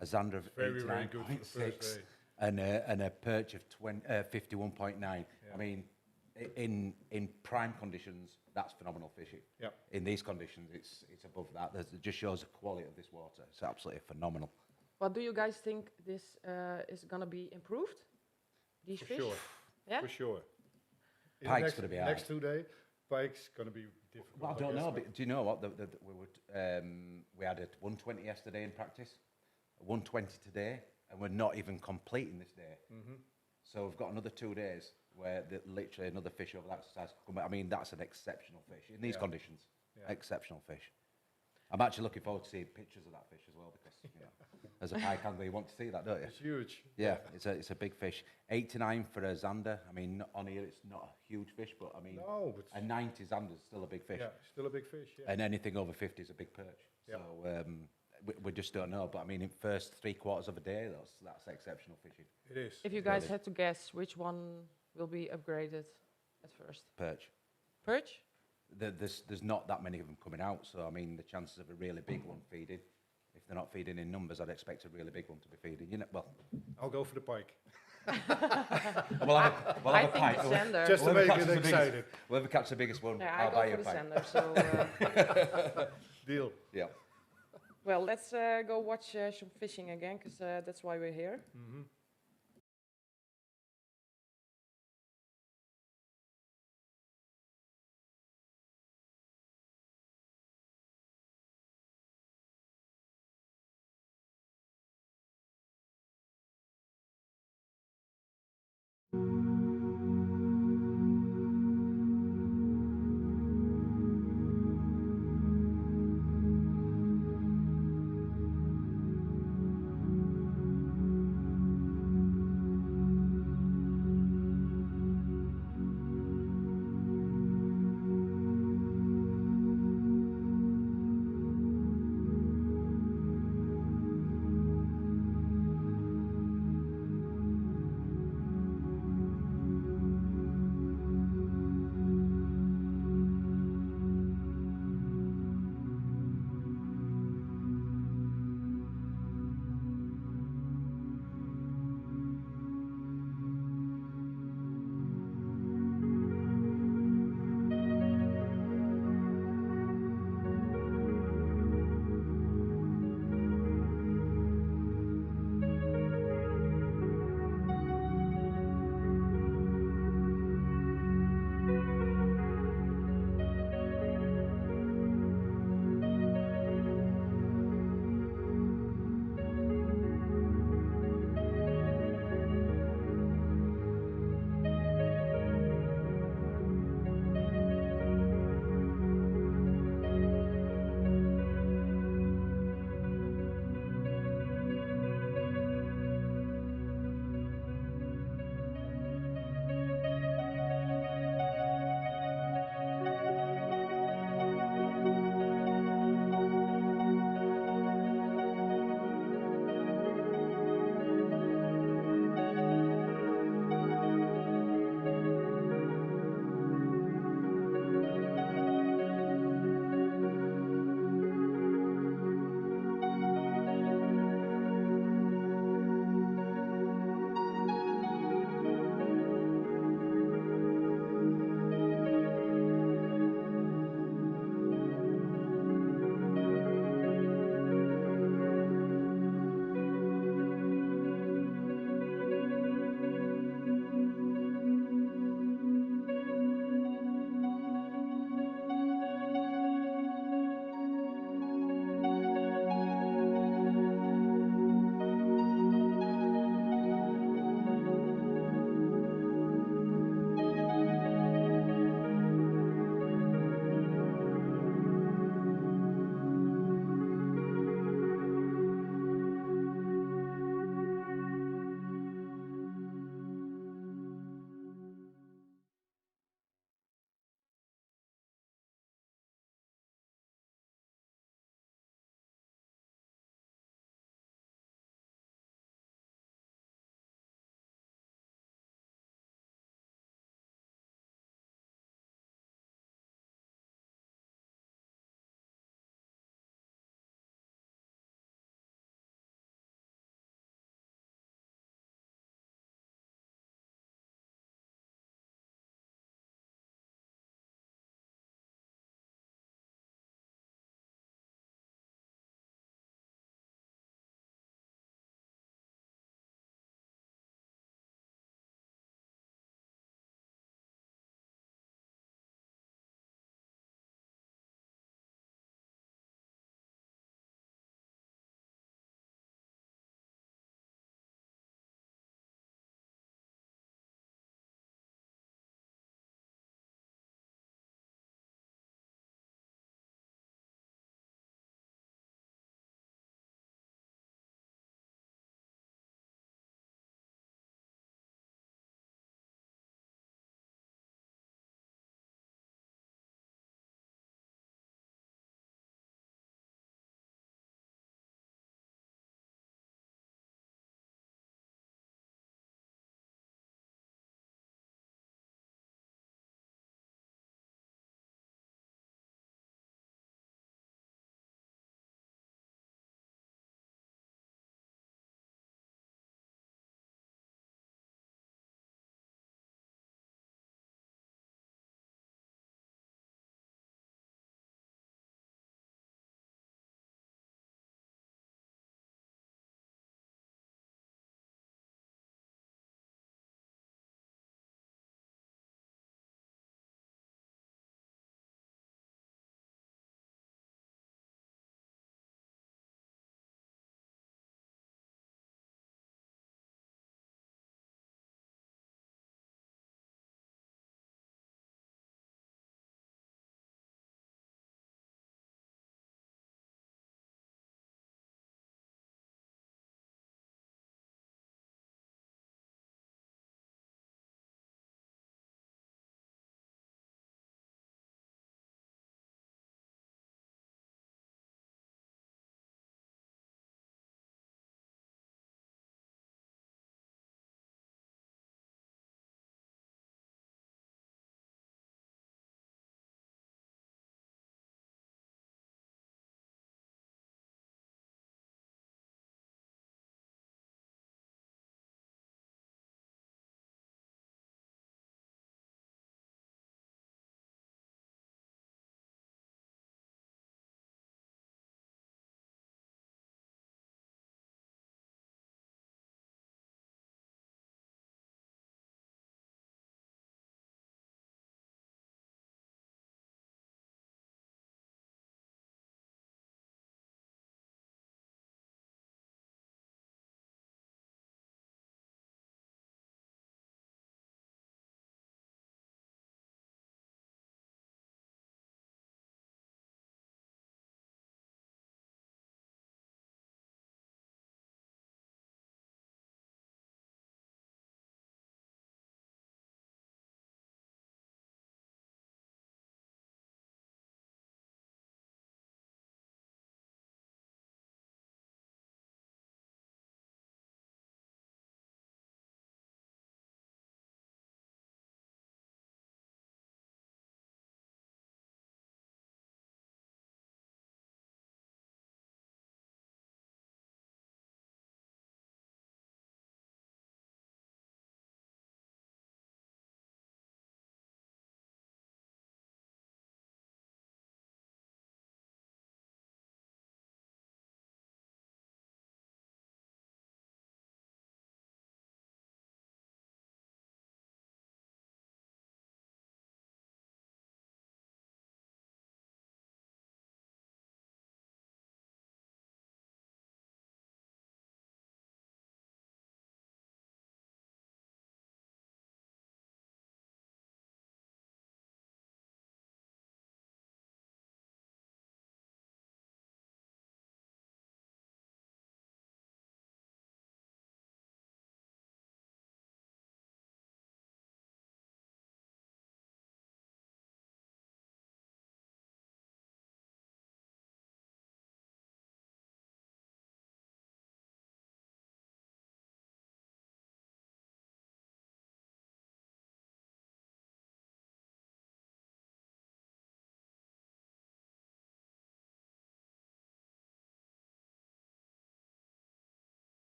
a Xander of very, very good for the 89.6, first day. and a perch of 51.9. I mean, in prime conditions, that's phenomenal fishing. Yeah. In these conditions, it's above that. It just shows the quality of this water. It's absolutely phenomenal. What do you guys think this is gonna be improved? These For fish? sure. Yeah. For sure. In the Pike's next- gonna be next hard. 2 days. Pike's gonna be difficult. Well, I don't guess, know. but- But do you know what? We had a 120 yesterday in practice, a 120 today, and we're not even completing this day. So we've got another 2 days where literally another fish over that size could come back. I mean, that's an exceptional fish in these conditions. Yeah. Exceptional fish. I'm actually looking forward to seeing pictures of that fish as well because, you know, as a pike angler, you want to see that, don't you? It's huge. Yeah, it's a big fish. 89 for a zander. I mean, on here it's not a huge fish, but I mean, No, but a 90 zander is still a big fish. yeah, still a big fish. Yeah. And anything over 50 is a big perch. Yeah. So we just don't know. But I mean, in first 3/4 of a day, that's exceptional fishing. It is. If you guys had to guess, which one will be upgraded at first? Perch. Perch? There's not that many of them coming out. So I mean, the chances of a really big one feeding, if they're not feeding in numbers, I'd expect a really big one to be feeding. You know, well, I'll go for the pike. we'll have I a think pike. the sander. Just to Whoever make catches it the biggest- excited. Whoever catches the biggest one, Yeah, I I'll go buy for you a the pike. sander. So, Deal. Yeah. well, let's go watch some fishing again, because that's why we're here.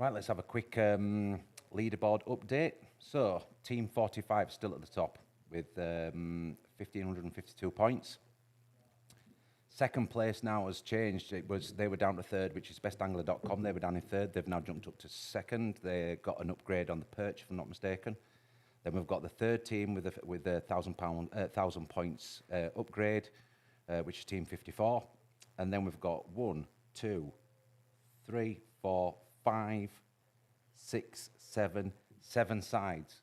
Right, let's have a quick leaderboard update. So, Team 45 still at the top with 1,552 points. Second place now has changed. They were down to third, which is bestangler.com. They were down in third. They've now jumped up to second. They got an upgrade on the perch, if I'm not mistaken. Then we've got the third team with a 1,000 points upgrade, which is Team 54. And then we've got 1, 2, 3, 4, 5, 6, 7 sides.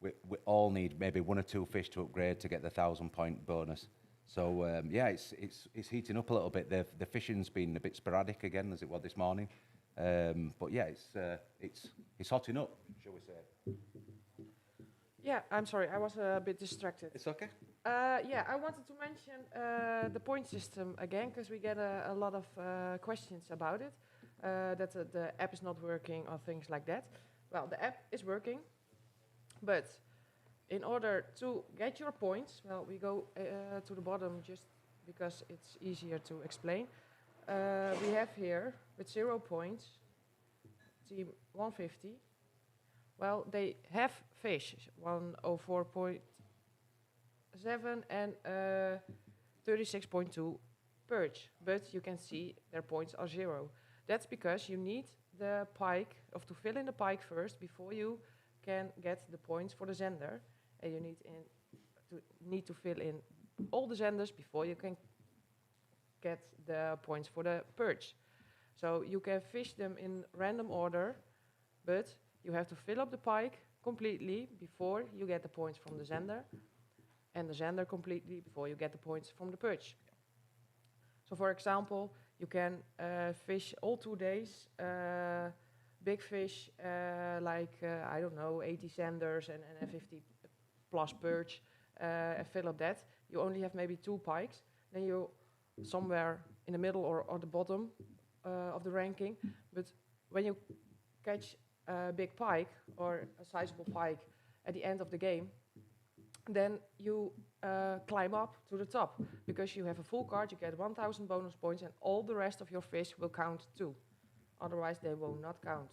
we all need maybe 1 or 2 fish to upgrade to get the 1,000-point bonus. So yeah, it's heating up a little bit. The fishing's been a bit sporadic again, as it was this morning. But yeah, it's hotting up, shall we say? Yeah, I'm sorry, I was a bit distracted. It's okay. Yeah, I wanted to mention the point system again, because we get a lot of questions about it, that the app is not working or things like that. Well, the app is working, but in order to get your points, well, we go to the bottom just because it's easier to explain. We have here, with 0 points, team 150. Well, they have fish, 104.7 and 36.2 perch, but you can see their points are 0. That's because you need the pike, or to fill in the pike first before you can get the points for the zender, and you need to fill in all the zenders before you can get the points for the perch. So you can fish them in random order, but you have to fill up the pike completely before you get the points from the zender, and the zender completely before you get the points from the perch. So for example, you can fish all 2 days, big fish like, I don't know, 80 zenders and 50 plus perch, and fill up that. You only have maybe 2 pikes, then you somewhere in the middle or the bottom of the ranking. But when you catch a big pike or a sizable pike at the end of the game, then you climb up to the top, because you have a full card, you get 1,000 bonus points, and all the rest of your fish will count too. Otherwise, they will not count.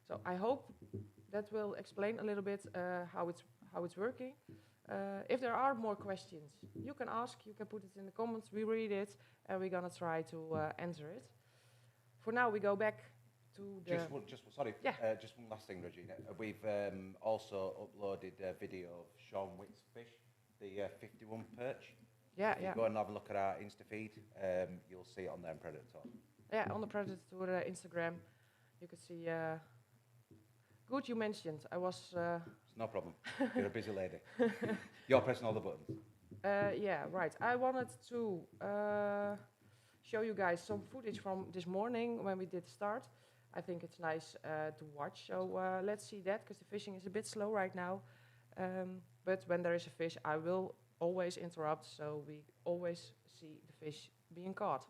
So I hope that will explain a little bit how it's working. If there are more questions, you can ask, you can put it in the comments, we read it, and we're gonna try to answer it. For now, we go back to the... Just one last thing, Regina. We've also uploaded a video of Sean Witt's fish, the 51 perch. Yeah, if you go and have a look at our Insta feed, you'll see it on there in PredatorTour. Yeah, on the PredatorTour Instagram, you can see... Good you mentioned. I was... It's no problem. You're a busy lady. You're pressing all the buttons. Yeah, right. I wanted to show you guys some footage from this morning when we did start. I think it's nice to watch. So let's see that, because the fishing is a bit slow right now. But when there is a fish, I will always interrupt, so we always see the fish being caught.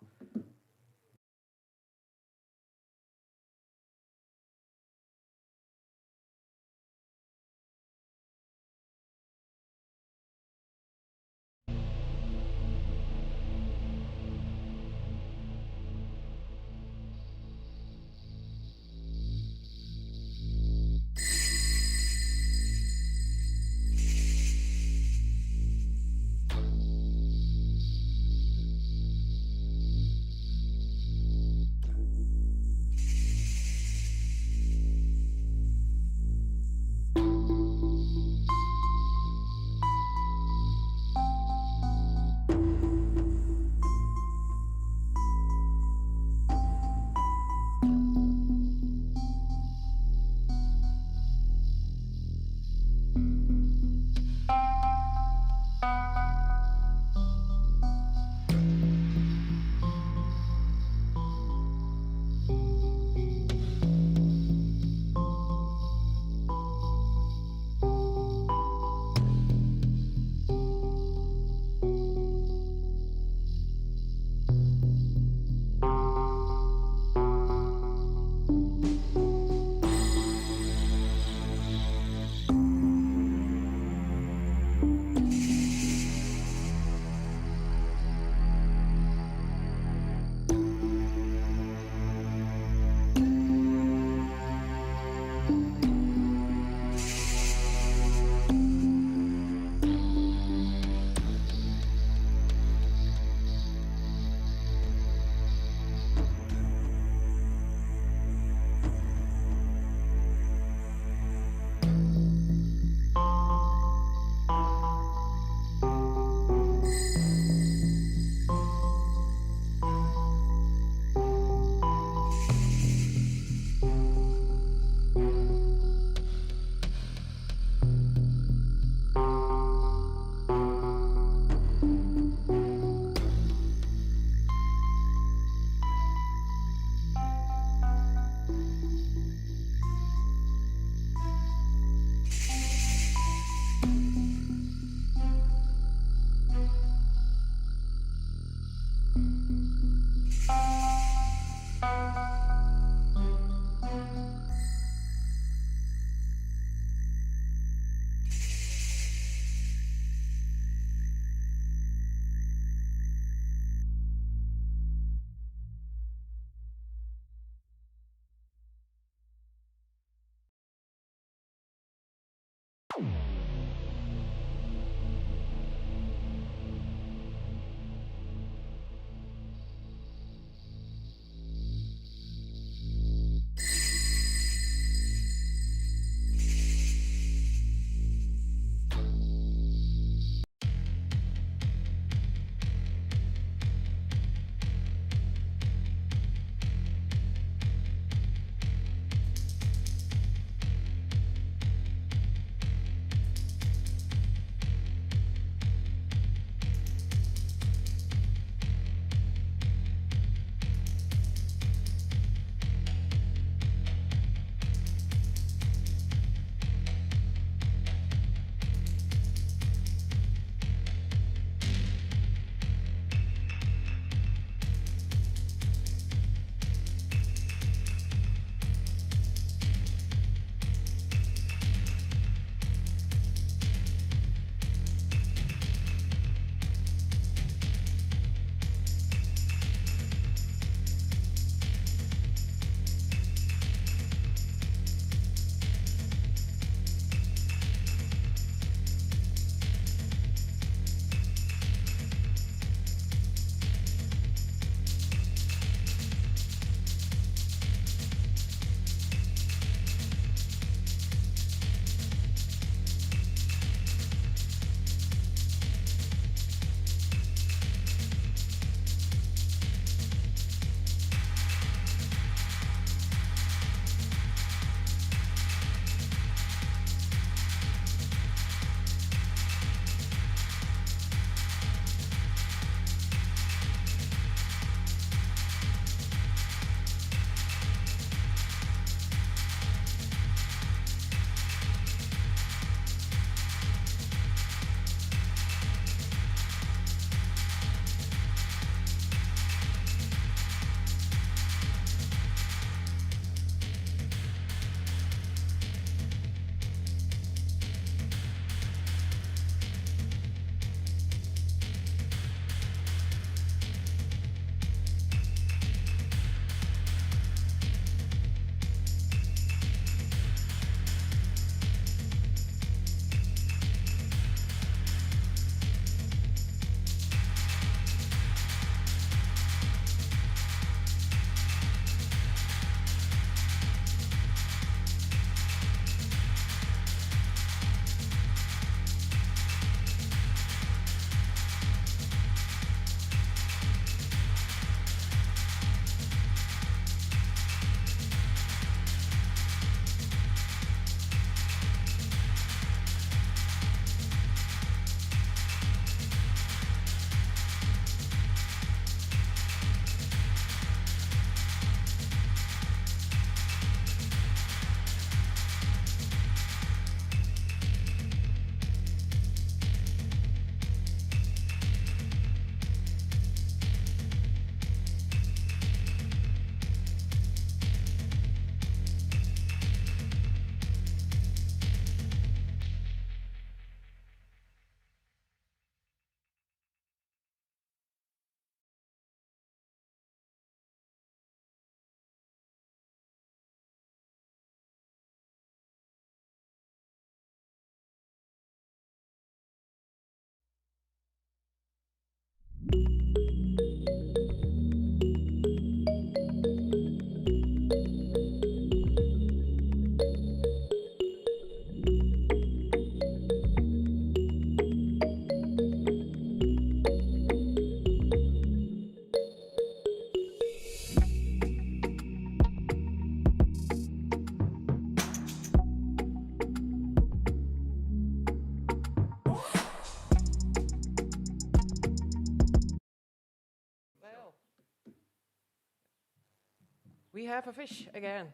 we have a fish again.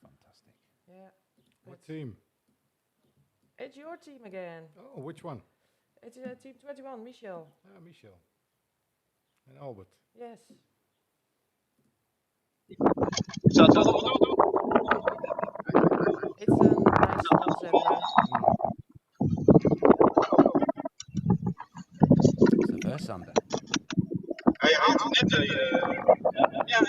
Fantastic. Yeah. What team? It's your team again. Oh, which one? It's team 21, Michel. Ah, Michel. And Albert. Yes. Zat dat op doen? It's a nice small sender. It's the first Sander. Hij haalt hem net. Ja,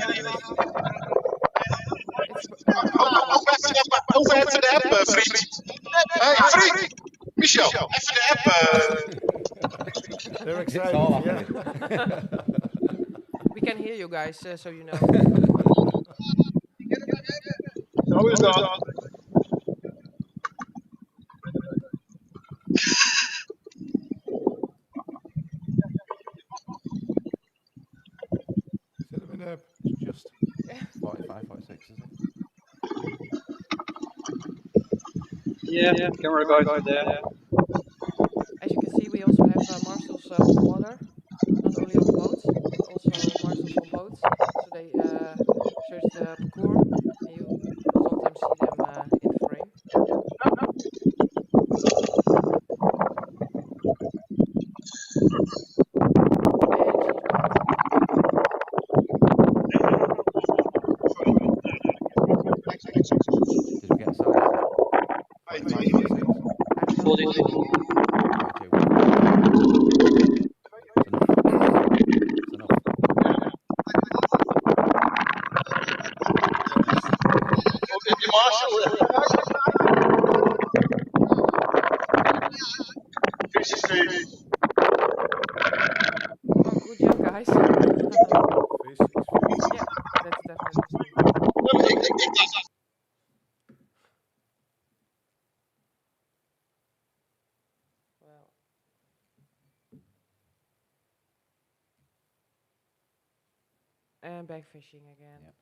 It's Over even de app, vriend. Hey, vriend! Michel, even de app. They're It's all excited. Yeah. happening. we can hear you guys, so you know. Zo is dat. Set them in the app. It's just 45, 46, is it? Yeah, camera guys are there. As you can see, we also have marshals on the water, not only on the boats, but also marshals on boats. So they search the parcours, and you sometimes see them in frame. And she's back. Did we get a size? 45, 46? I don't know. 42. 42. It's enough. It's enough. Ook heb je Marshall. Fish is fish. Oh, good job, guys. Fish is fish. Yeah, that's definitely true. Ik dacht. Well. And back fishing again. Yep.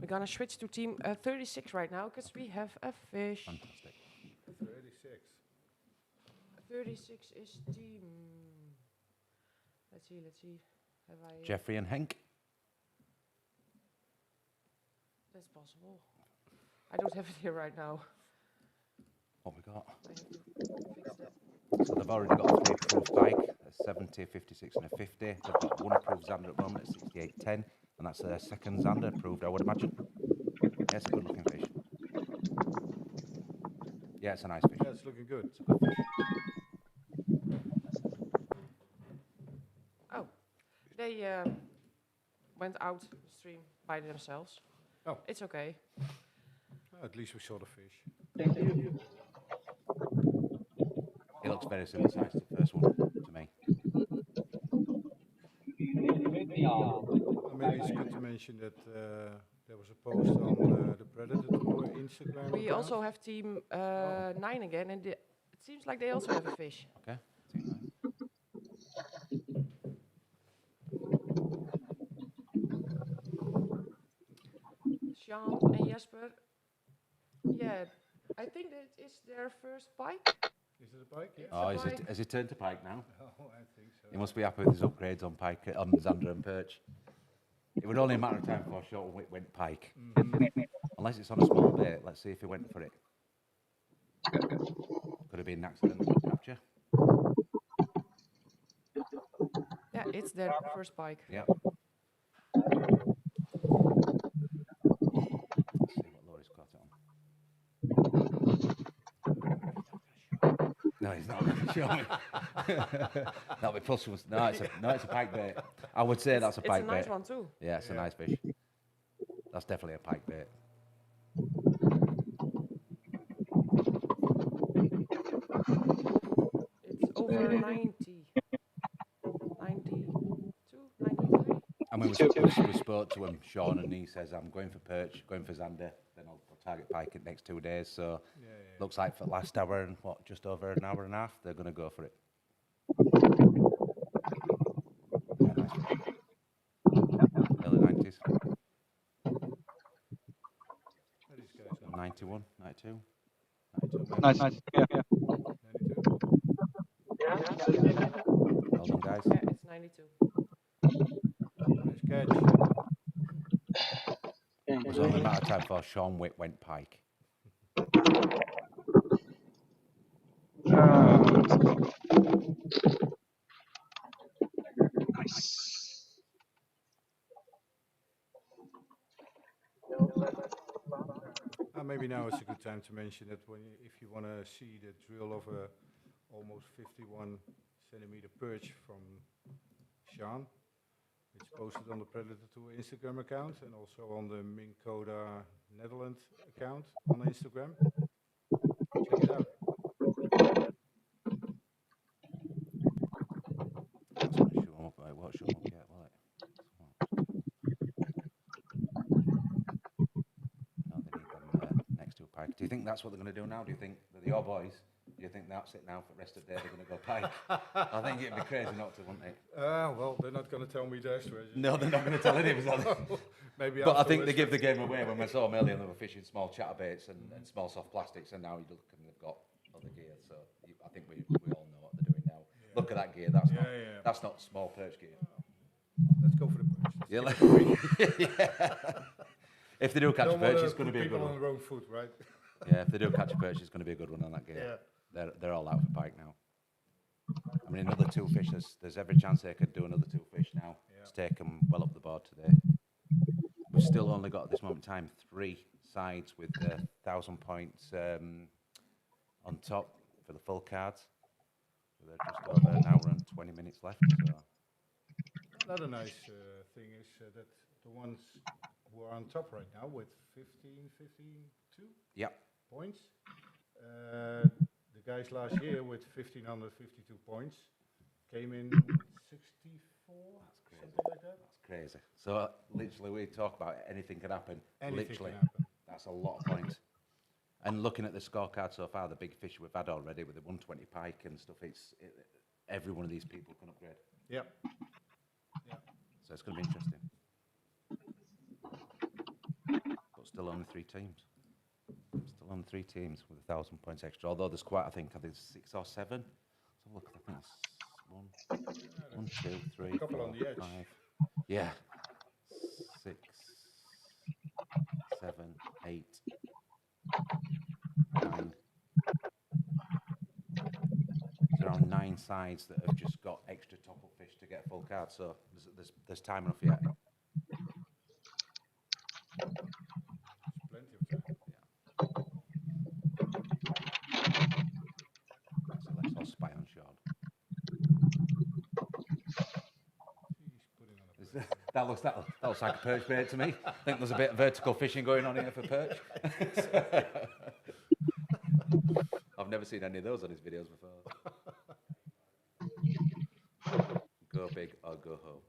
gonna switch to team 36 right now because we have a fish. Fantastic. 36. 36 is team. Let's see. Have I? Jeffrey and Henk. That's possible. I don't have it here right now. What we got? I have to fix that. So they've already got 3 approved pike, a 70, 56 and a 50. They've got 1 approved Zander at the moment at 68.10, and that's their second Zander approved, I would imagine. Yeah, it's a good looking fish. Yeah, it's a nice fish. Yeah, it's looking good. It's a good fish. Oh, they went out the stream by themselves. Oh. It's okay. At least we saw the fish. It looks very similar size to the first one, to me. Maybe it's good to mention that there was a post on the PredatorTour Instagram We account. also have team 9 again, and it seems like they also have a fish. Okay. Team 9. Sean and Jesper. Yeah, I think that is their first pike. Is it a pike? Yeah. Oh, It's a pike. has he turned to pike now? Oh, I think so. He must be happy with his upgrades on pike, on Zander and perch. It would only a matter of time before Sean went pike. Unless it's on a small bait. Let's see if he went for it. Could have been an accidental capture. Yeah, it's their first pike. Yeah. Let's see what Laurie's caught it on. No, he's not going to show me. That'll be plus. No, it's a pike bait. I would say that's a pike bait. It's a nice one too. Yeah, it's a nice fish. That's definitely a pike bait. It's over 90. 92, 93. I mean, we spoke to him, Sean, and he says, I'm going for perch, going for Zander, then I'll target pike in the next 2 days. So looks like for the last hour and just over an hour and a half, they're going to go for it. Yeah, nice fish. Early 90s. 91, 92. 92 Nice. maybe. Yeah. 92. Well done, guys. Yeah, it's 92. Nice catch. It was only a matter of time before Sean went pike. Maybe now is a good time to mention that if you want to see the drill of a almost 51 centimeter perch from Sean, it's posted on the PredatorTour Instagram account and also on the Mink Coda Netherlands account on Instagram. Check it out. That's going to show him up. It won't show him up yet, will it? No, they need them next to a pike. Do you think that's what they're going to do now? Do you think they're your boys? Do you think that's it now for the rest of the day? They're going to go pike? I think it'd be crazy not to, wouldn't it? Well, they're not going to tell me their strategy. No, they're not going to tell any of us. Are they? Maybe But I think they afterwards. give the game away. When we saw them earlier, they were fishing small chatterbaits and small soft plastics, and now you look and they've got other gear. So I think we all know what they're doing now. Yeah. Look at that gear. That's not small perch gear. Let's go for the perch. Yeah. If they do catch a perch, it's going to be a good on one. the wrong foot, right? Yeah, if they do catch a perch, it's going to be a good one on that gear. They're all out for pike now. I mean, another 2 fish. There's every chance they could do another 2 fish now. To take them well up the board today. We've still only got at this moment in time 3 sides with 1,000 points on top for the full cards. So they're just over an hour and 20 minutes left. So. Another nice thing is that the ones who are on top right now with 52 points, the guys last year with 1,552 points came in 64, something like that. That's crazy. So literally we talk about anything can happen. Anything Literally, can happen. that's a lot of points. And looking at the scorecard so far, the big fish we've had already with the 120 pike and stuff, every one of these people can upgrade. Yeah. So it's going to be interesting. Still only 3 teams. Still only 3 teams with 1,000 points extra. Although there's quite, I think there's 6 or 7. So look, I think it's 1, 2, 3, couple 4, on the edge. 5. Yeah. 6, 7, 8, 9. There's around 9 sides that have just got extra top-up fish to get full card. So there's time enough yet. Plenty of time. So let's all spy on Sean. He's putting on a That looks like a perch bait to me. I think there's a bit of vertical fishing going on here for perch. I've never seen any of those on his videos before. Go big or go home.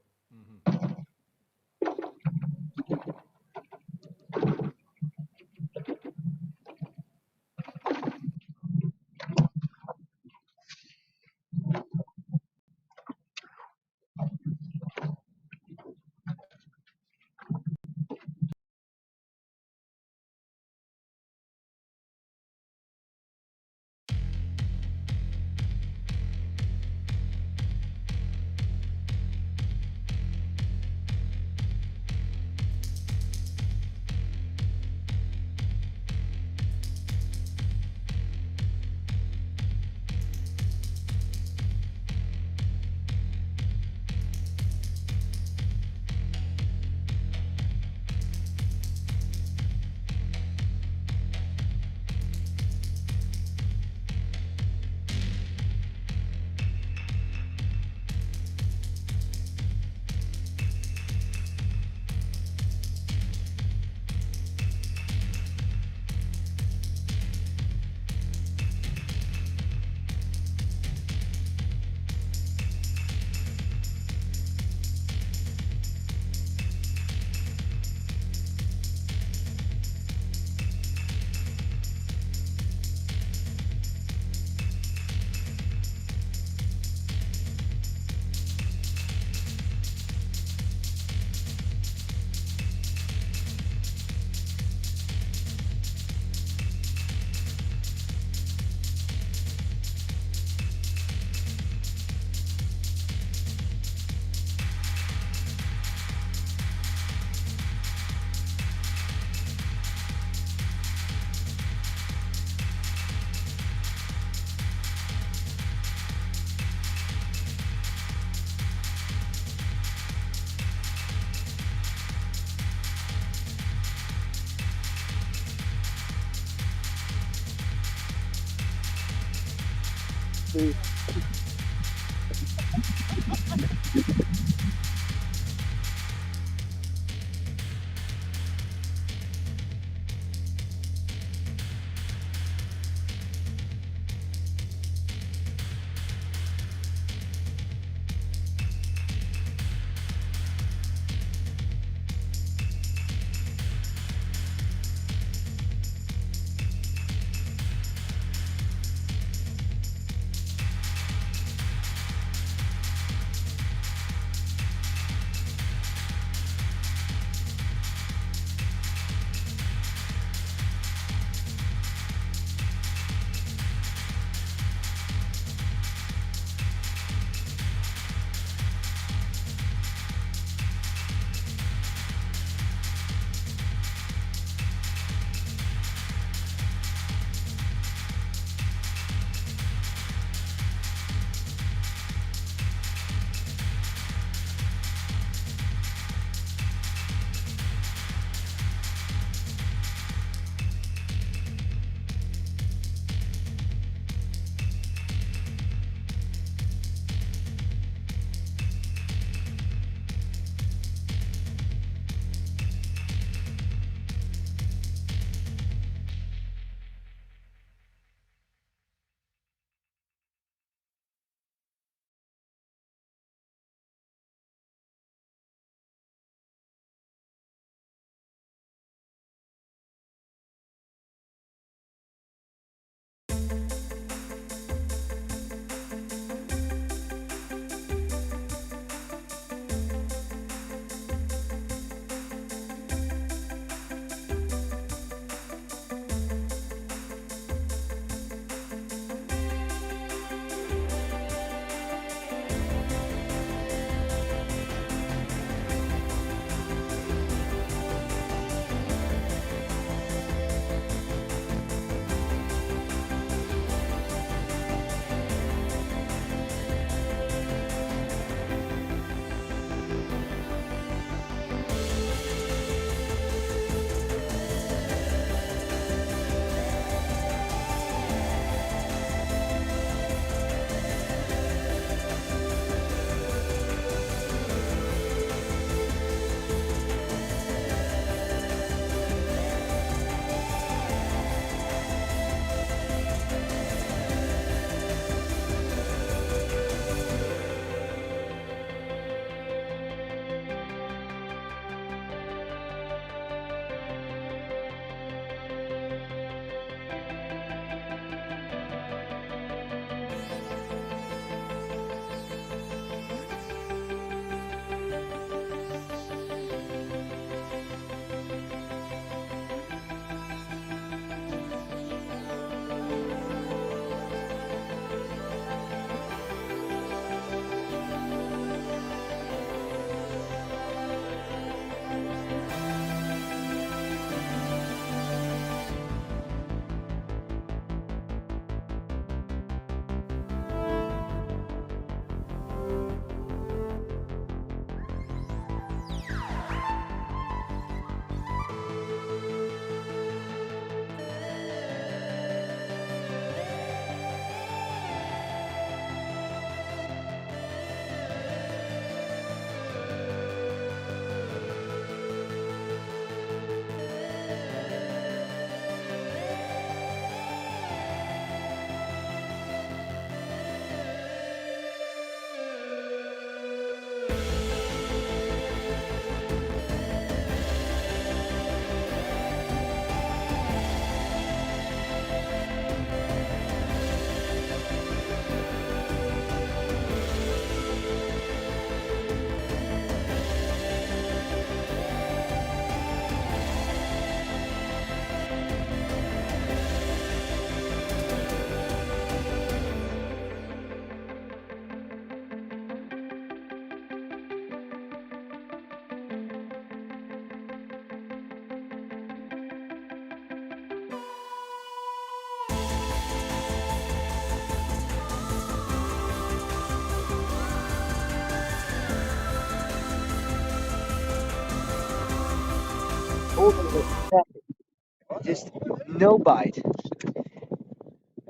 all of it perfect. Just no bite.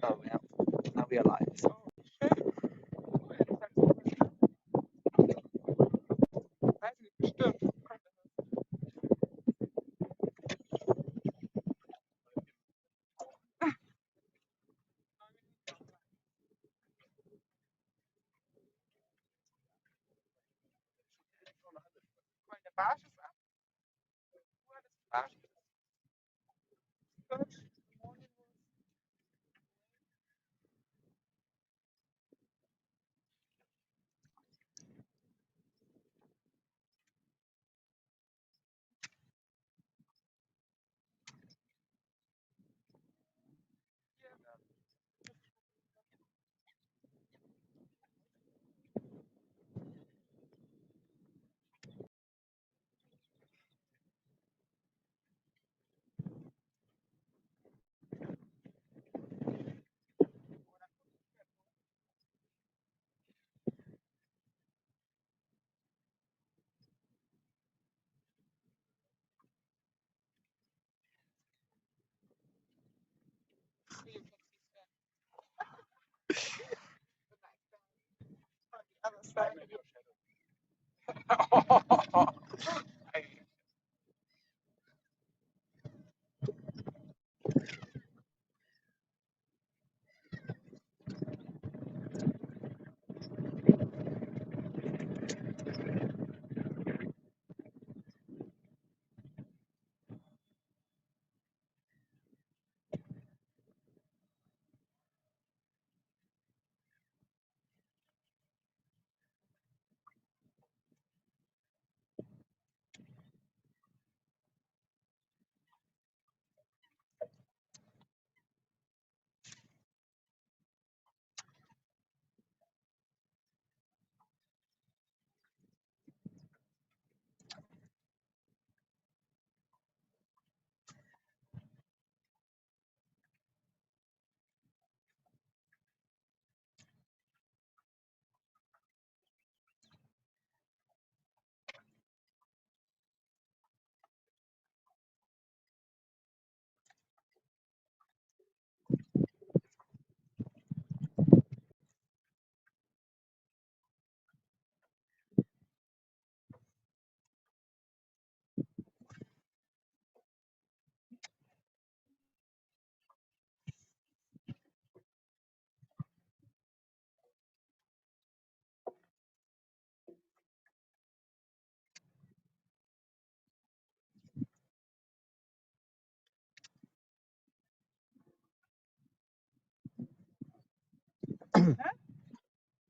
Oh, now we are live.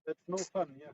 That's no fun, yeah.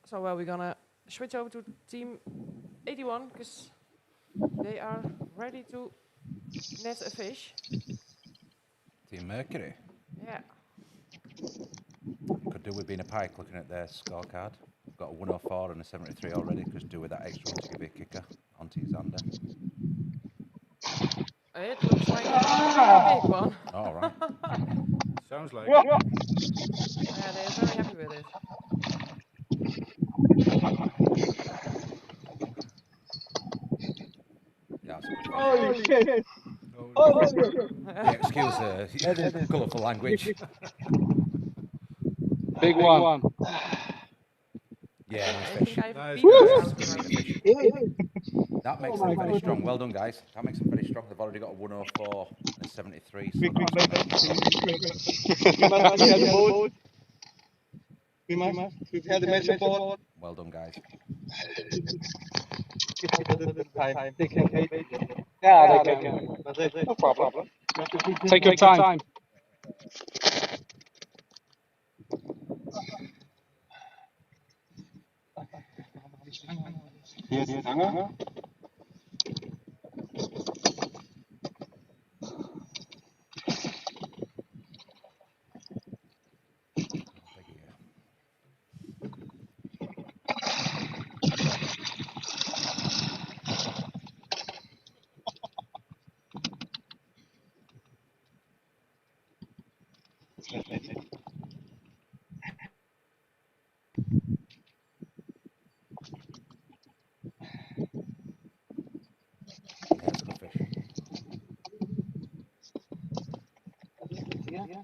So we're gonna switch over to team 81 because they are ready to net a fish. Team Mercury. Yeah. Could do with being a pike looking at their scorecard. We've got a 104 and a 73 already. Could do with that extra one to give you a kicker onto your Xander. It looks like a pretty big one. All right. Sounds like. Yeah, they are very happy with it. Yeah, that's a good fish. Holy shit! Oh, Yeah, excuse the colourful language. Big one. Yeah, I nice think fish. I have Nice, beat guys. myself Good right. fish. That makes them very strong. Well done, guys. That makes them very strong. They've already got a 104 and a 73. So We not too bad. must have the boat. We must. We've had the match support. Well done, guys. Give people a little bit of time. They can wait. Yeah, they can. No problem. Take your time. Hier ist Ange. Big ear. Here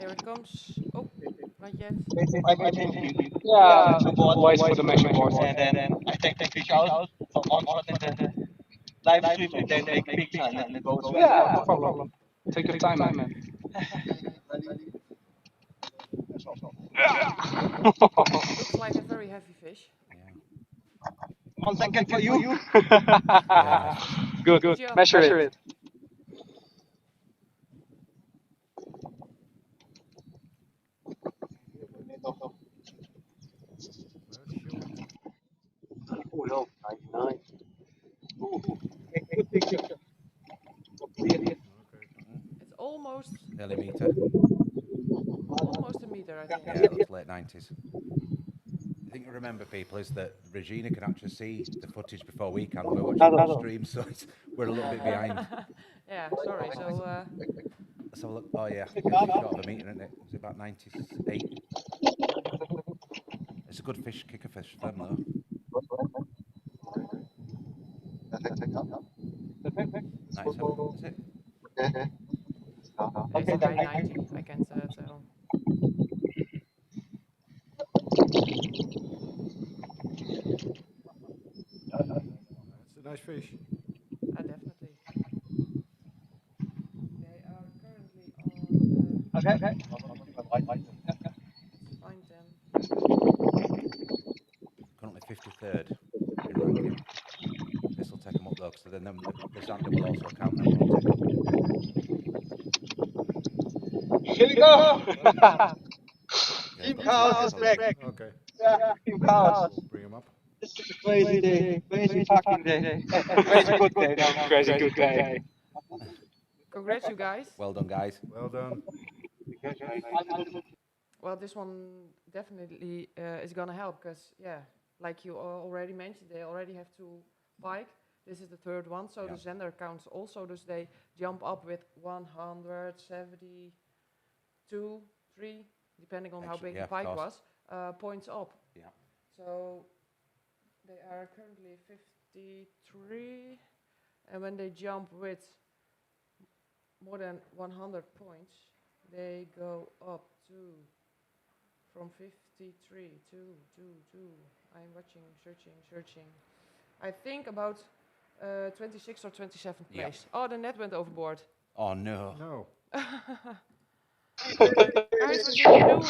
it comes. Oh, not yet. I think, yeah, wait for the measuring board. And then I take the fish out from one spot in the live stream and then take picture and then go to Yeah, no problem. Take your time, man. Looks like a very heavy fish. Yeah. 1 second for you. Yeah, nice fish. Good. Good job. Measure it. Let's show it. Oh no, 99. Okay. It's almost Nearly meter. almost a meter, I think. Yeah, that's late 90s. The thing to remember, people, is that Regina can actually see the footage before we can. We're watching live stream, so we're a little bit behind. Yeah, sorry. So Let's have a look. Oh, yeah, I think it's just short of a metre, isn't it? Is it about 98? It's a good fish, kicker fish for them, though. 97, is it? it's a high 90. I can tell. That's a nice fish. Definitely. They are currently on. Let's find them. Currently 53rd in ranking. This will take them up, though, because then the Xander will also count them, won't it? Here we go. Okay, Team got Chaos is two. back. Okay. Yeah, Team Chaos. We'll bring him up. This is a crazy day, crazy fucking day, crazy good day. No. Crazy good day. Congrats, you guys. Well done, guys. Well done. Well, this one definitely is gonna help because, yeah, like you already mentioned, they already have two pike. This is the third one, so Yeah. the Zender counts also. Dus they jump up with 172, 3, depending on how Extra, big yeah, the of pike course. was, points up. Yeah. So they are currently 53, and when they jump with more than 100 points, they go up to from 53 to I'm watching, searching. I think about 26th or 27th Yeah. place. Oh, the net went overboard. Oh, no. No. Guys, what are you doing?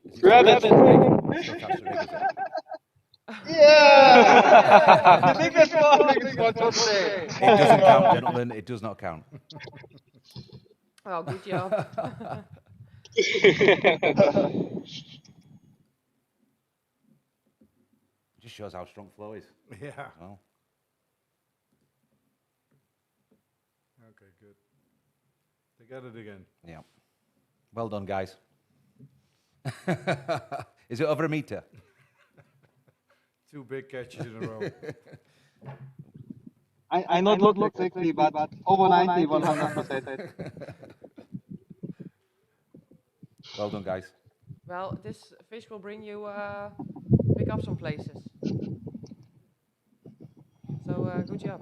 Is it Grab still it. attached to the rig? Still attached to the rig, is it? Yeah! The biggest one for today. It doesn't count, gentlemen. It does not count. Oh, good job. Just shows how strong flow is. Yeah. Well, Okay, good. They got it again. yeah. Well done, guys. Is it over a meter? 2 big catches in a row. I not look exactly, but over 90, 100%. Well done, guys. Well, this fish will bring you pick up some places. So good job.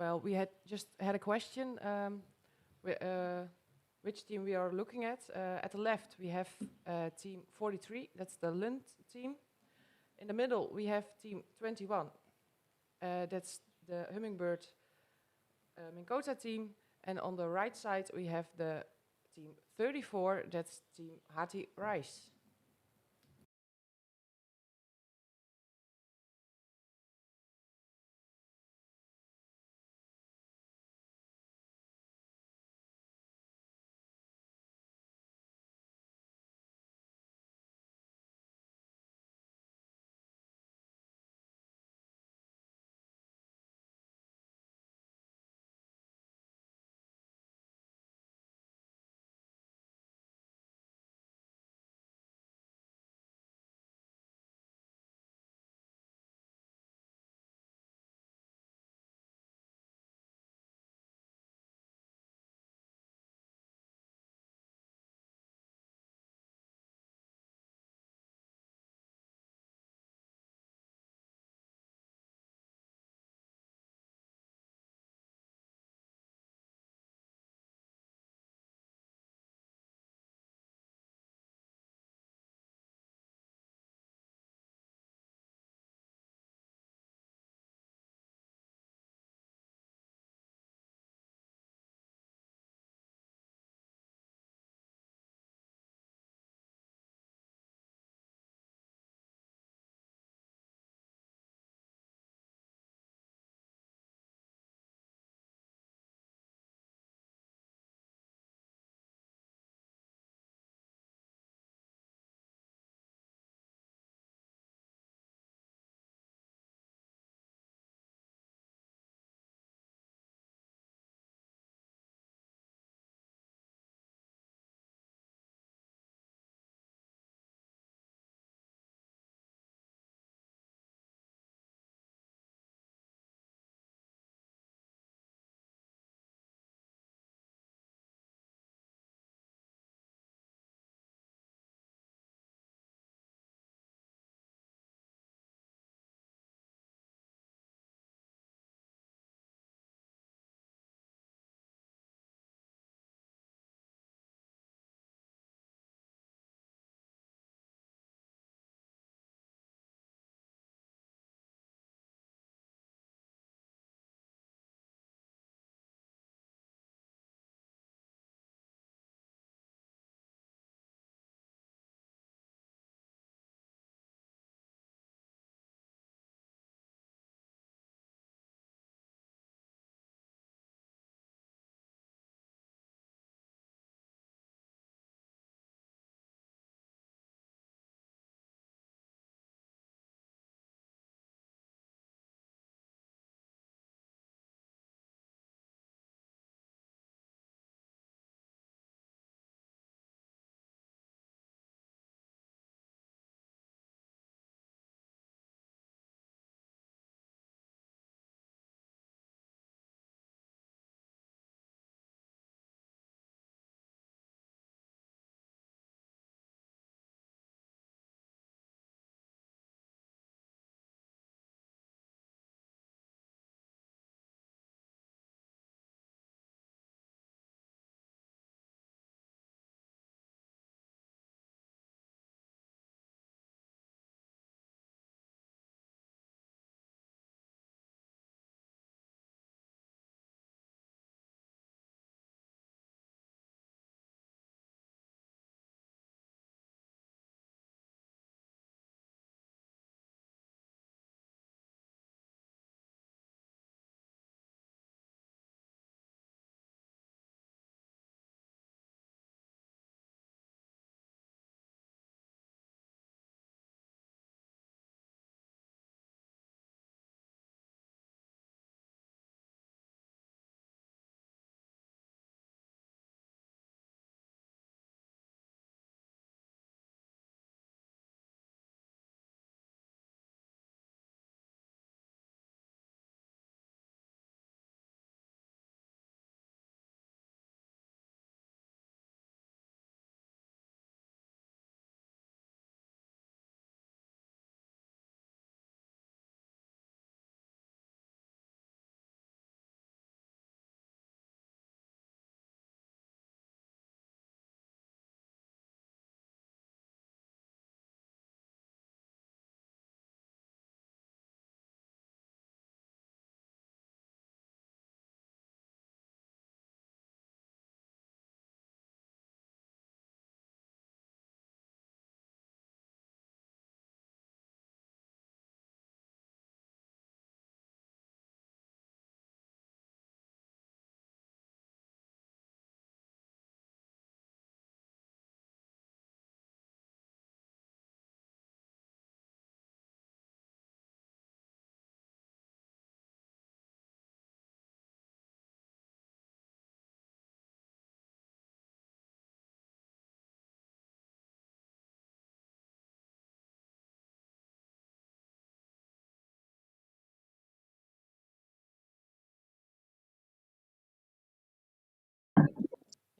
Well, we had just had a question. Which team we are looking at? At the left, we have team 43. That's the Lund team. In the middle, we have team 21. That's the Hummingbird Minkota team. And on the right side, we have the team 34. That's team Hati Rice.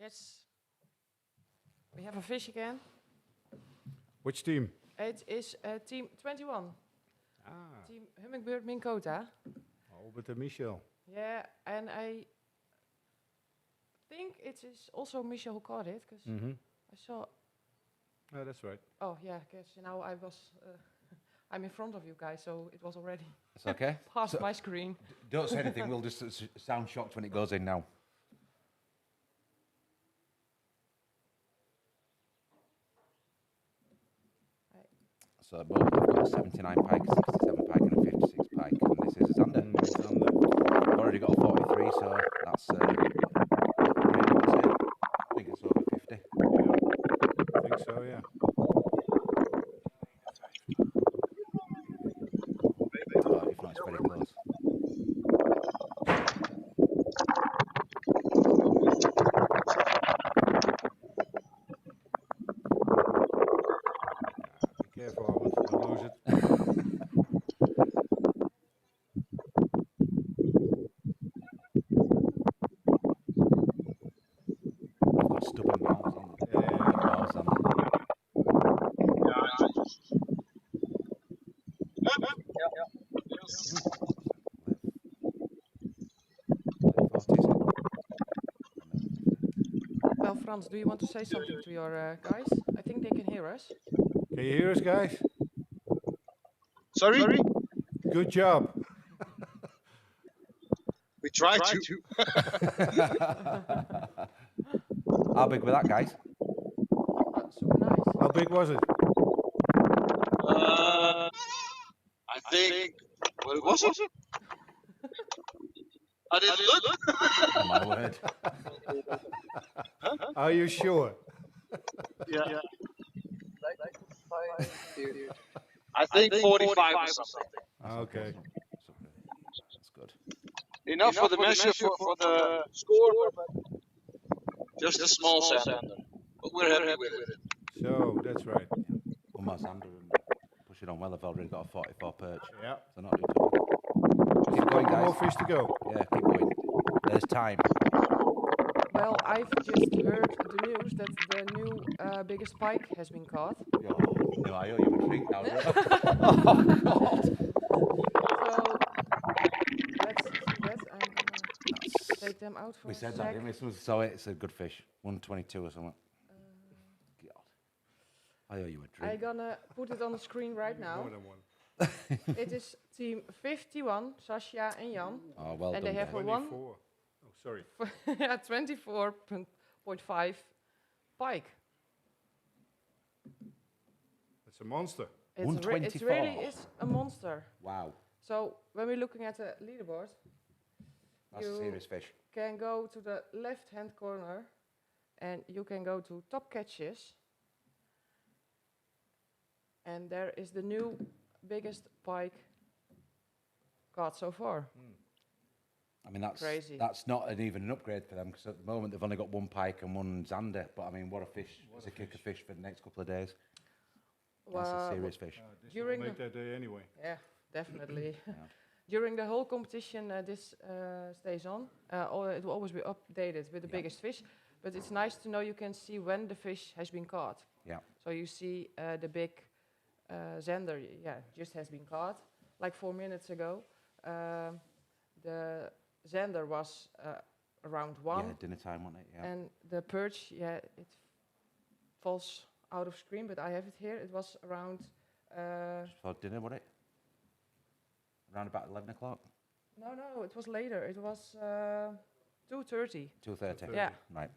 Yes. We have a fish again. Which team? It is team 21. Ah, Team Hummingbird Minkota. Albert and Michel. Yeah, and I think it is also Michel who caught it, because Mm-hmm. I saw... Oh, that's right. Oh, yeah, I guess now I was... I'm in front of you guys, so it was already It's okay. past So- my screen. Don't say anything. We'll just sound shocked when it goes in now. Right. So at the moment we've got a 79 pike, a 67 pike, and a 56 pike, and this is a Zander. I've already got a 43, so that's great, I would say. I think it's over 50. I think so, yeah. If not, it's very close. Be careful, Albert. Don't lose it. I've got stubborn mouths on them. Yeah. Bars on them. Well, Frans, do you want to say something to your guys? I think they can hear us. Can you hear us, guys? Sorry? Good job. We tried to. How big were that, guys? Super nice. How big was it? I think. What was it? I didn't look. Oh my word. Are you sure? Yeah. I think 45 or something. Okay. That's good. Enough for the measure for the score, but just a small sander. But we're happy with it. So, that's right. One more Zander and push it on well. I've already got a 44 perch. Yeah. So not doing too bad. Keep going, More guys. fish to go. Yeah, keep going. There's time. Well, I've just heard the news that the new biggest pike has been caught. Oh, no, I owe you a drink now. Oh, God. So, let's see that. I'm gonna take them out for We a said sec. that, didn't we? So it's a good fish. 122 or something. God. I owe you a drink. I'm gonna put it on the screen right now. More than one. It is team 51, Sasha and Jan. Oh, well And done, they have guys. a one 24. Oh, sorry. 24.5 pike. That's a monster. It 124. really is a monster. Wow. So when we're looking at the leaderboard, That's a you serious fish. can go to the left-hand corner and you can go to top catches. And there is the new biggest pike caught so far. I mean, that's Crazy. That's not even an upgrade for them because at the moment they've only got one pike and one Zander. But I mean, what a fish! It's a kicker fish for the next couple of days. That's a Well, serious fish. This During will make the- that day anyway. Yeah, definitely. Yeah. During the whole competition, this stays on. It will always be updated with the Yeah. biggest fish. But it's nice to know you can see when the fish has been caught. Yeah. So you see the big Zander, just has been caught, like 4 minutes ago. The Zander was around 1. Yeah, dinner time, wasn't it? Yeah. And the perch, it falls out of screen, but I have it here. It was around... Just for dinner, wasn't it? Around about 11 o'clock? No, it was later. It was 2:30. 2:30. Yeah. Right.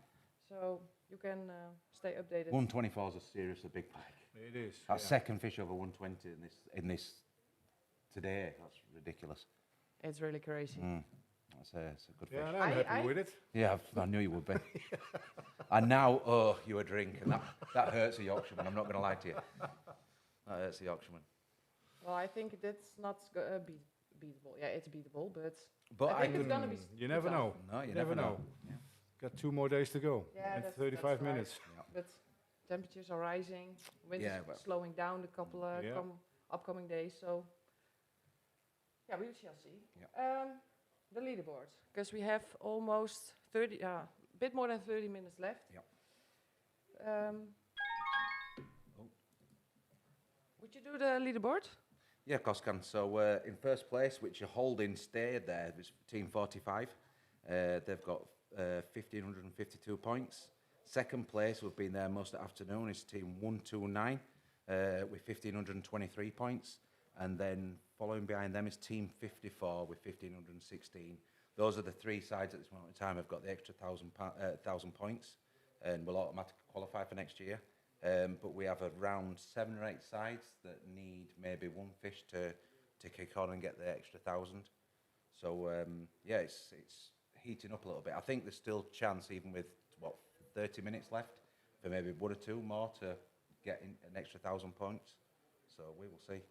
So you can stay updated. 124 is a seriously big pike. It is. That's yeah. second fish over 120 in this today. That's ridiculous. It's really crazy. It's a good fish. Yeah, and I'm happy with it. Yeah, I knew you would be. I now owe you a drink, and that hurts a Yorkshireman. I'm not going to lie to you. That hurts a Yorkshireman. Well, I think that's not beatable. Yeah, it's beatable, but But I think it's gonna be. You never tough. know. No, you never know. Yeah. Got 2 more days to go. Yeah, and that's 35 right. minutes. But temperatures are rising. Wind Yeah, is but- slowing down the couple Yeah. upcoming days. So yeah, we shall see. Yeah. The leaderboard, because we have almost 30, bit more than 30 minutes left. Yep. Would you do the leaderboard? Yeah, of course can. So in first place, which are holding stayed there, was Team 45. They've got 1,552 points. Second place, we've been there most of the afternoon, is Team 129 with 1,523 points. And then following behind them is Team 54 with 1,516. Those are the three sides at this moment in time have got the extra 1,000 points and will automatically qualify for next year. But we have around 7 or 8 sides that need maybe one fish to kick on and get the extra 1,000. So yeah, it's heating up a little bit. I think there's still chance, even with 30 minutes left, for maybe 1 or 2 more to get in an extra 1,000 points. So we will see.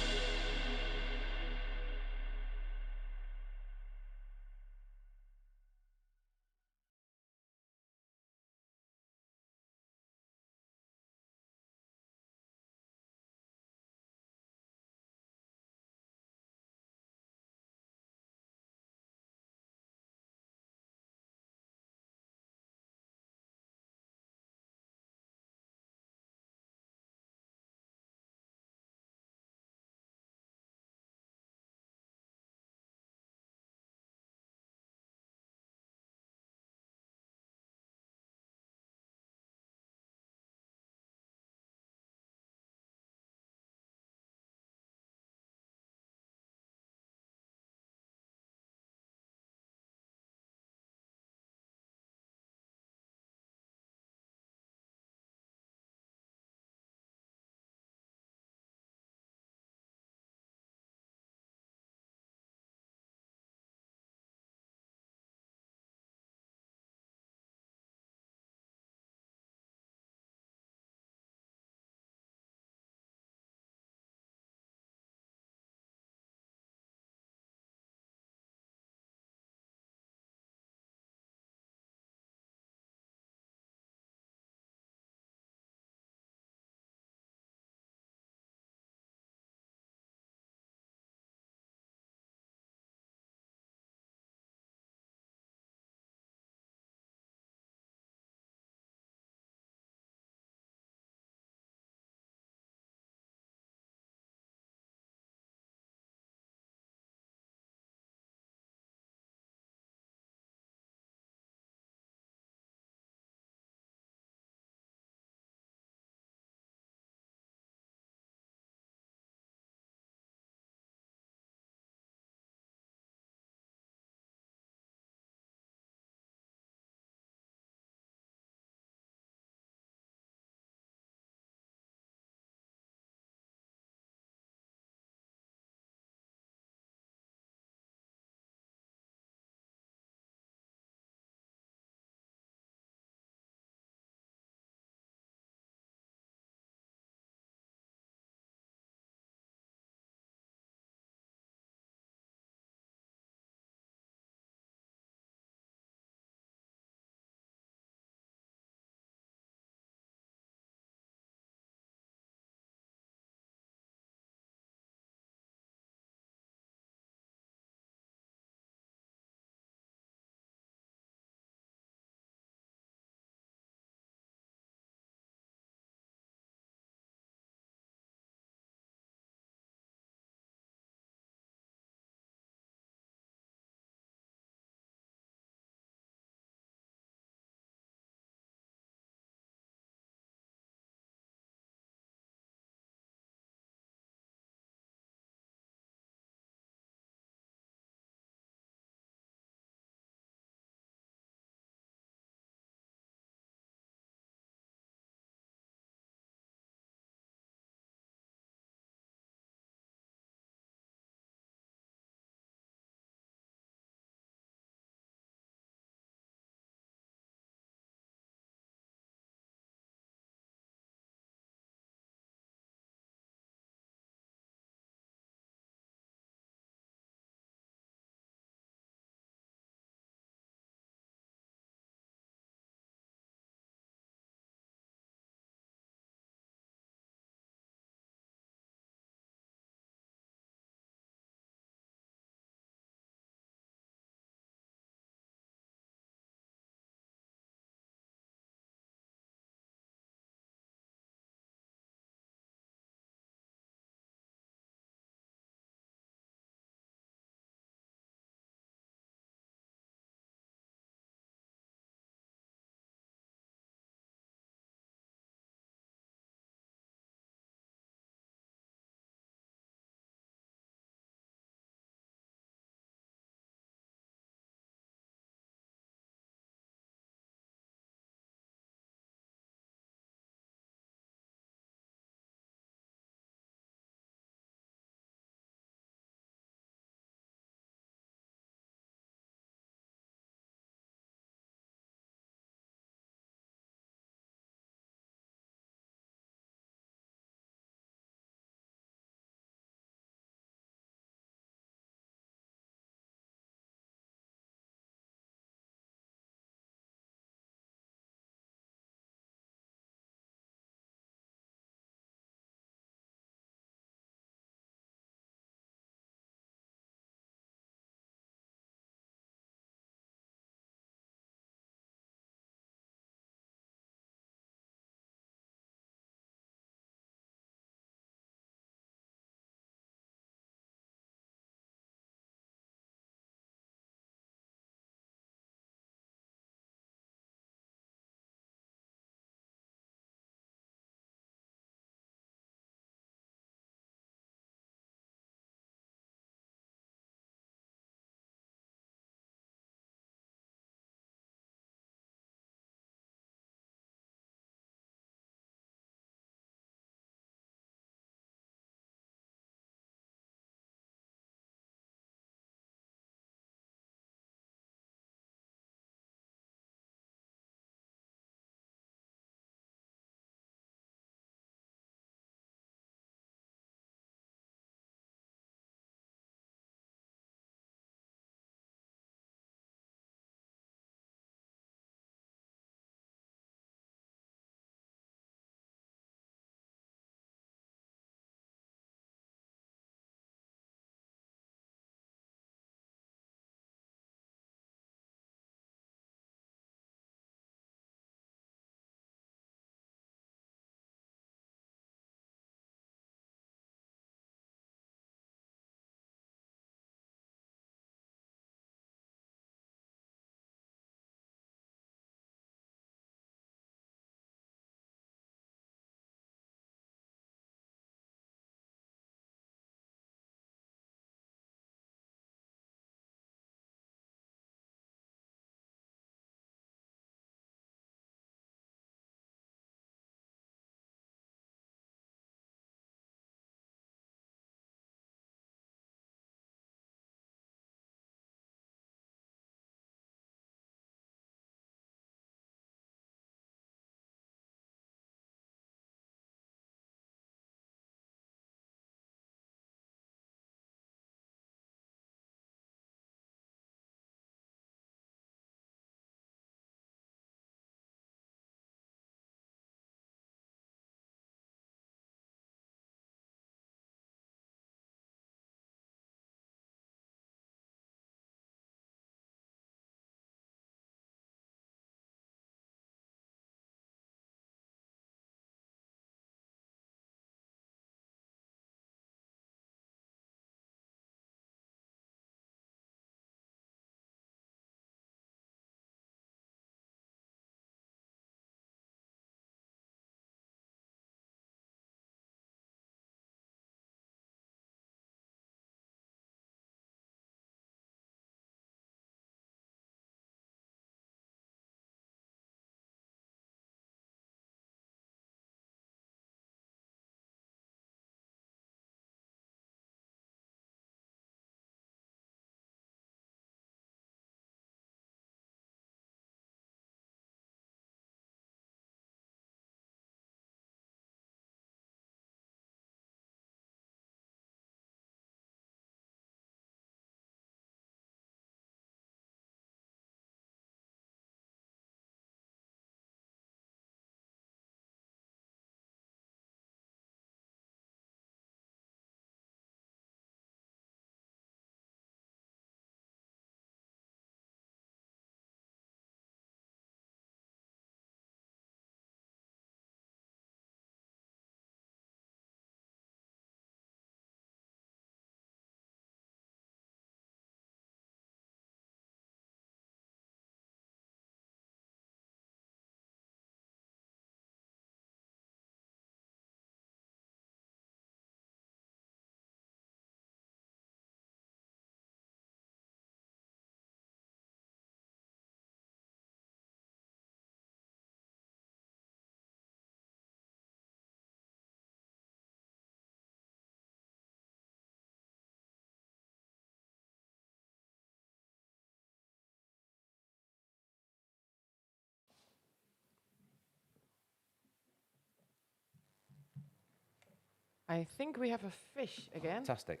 I think we have a fish again. Fantastic.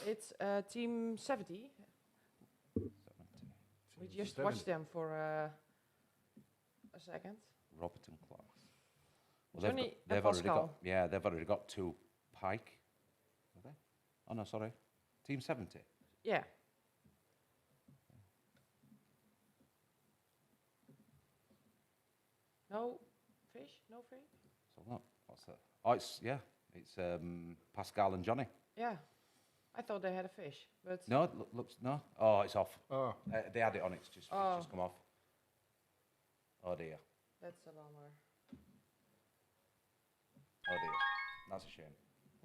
It's team 70. 70. We just 70. watched them for a second. Robert and Clark. Well, Johnny and they've already got, Pascal. yeah, they've already got 2 pike. Have they? Oh no, sorry. Team 70. Yeah. No fish? No fish? So look, what's that? Oh, it's Pascal and Johnny. Yeah. I thought they had a fish, but No, looks no. Oh, it's off. Oh, They had it on. It's just Oh. come off. Oh dear. that's a bummer. Oh dear. That's a shame.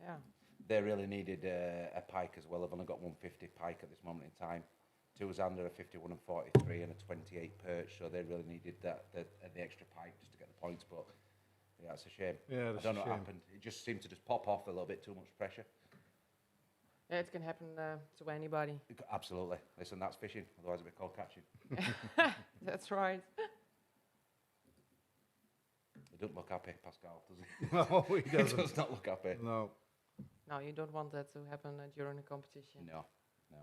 Yeah. They really needed a pike as well. They've only got 150 pike at this moment in time. 2 was under a 51 and 43 and a 28 perch, so they really needed the extra pike just to get the points. But yeah, it's a shame. yeah, I that's don't a know what shame. happened. It just seemed to just pop off a little bit too much pressure. Yeah, it can happen to anybody. Absolutely. Listen, that's fishing. Otherwise, it'd be called catching. That's right. He doesn't look happy, Pascal, does he? No, he He doesn't. does not look happy. No. No, you don't want that to happen during a competition. No, no.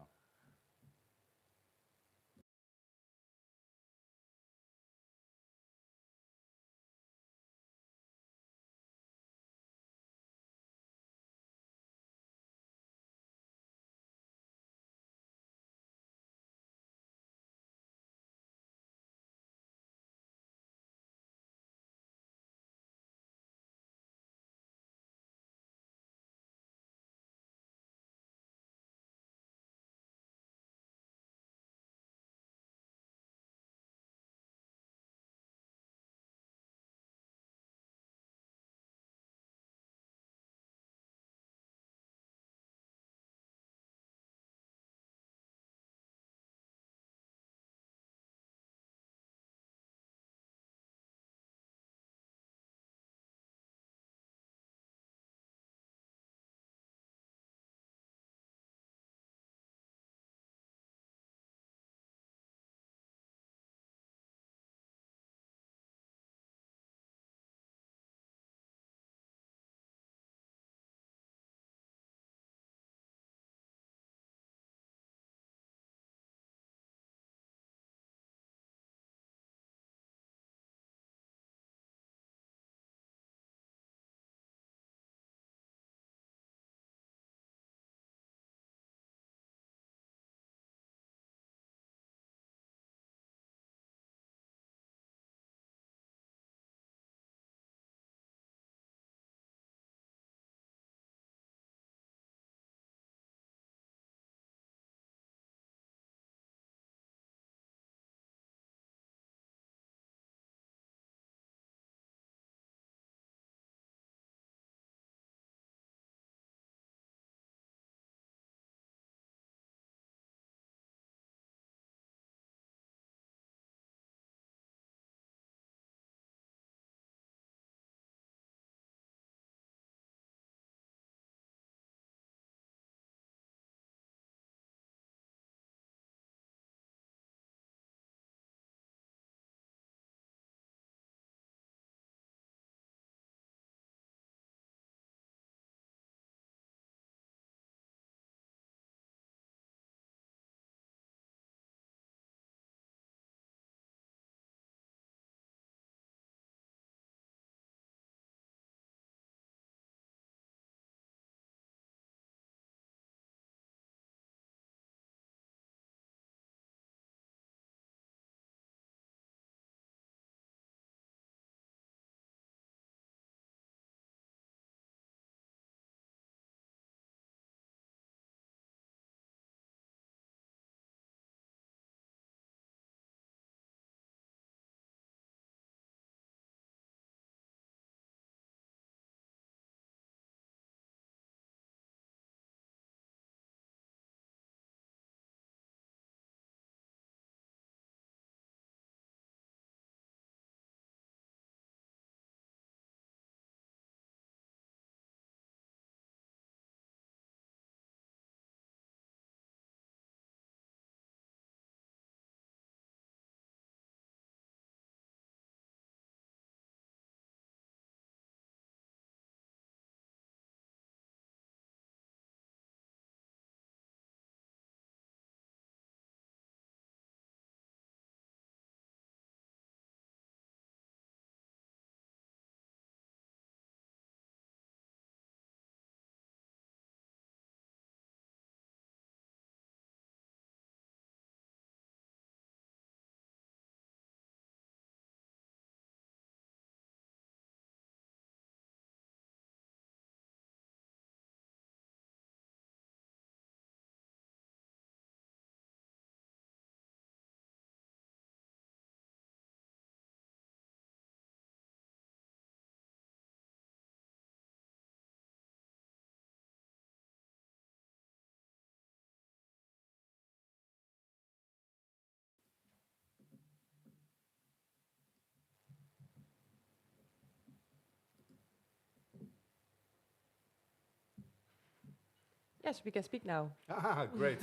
Yes, we can speak now. Ah, great.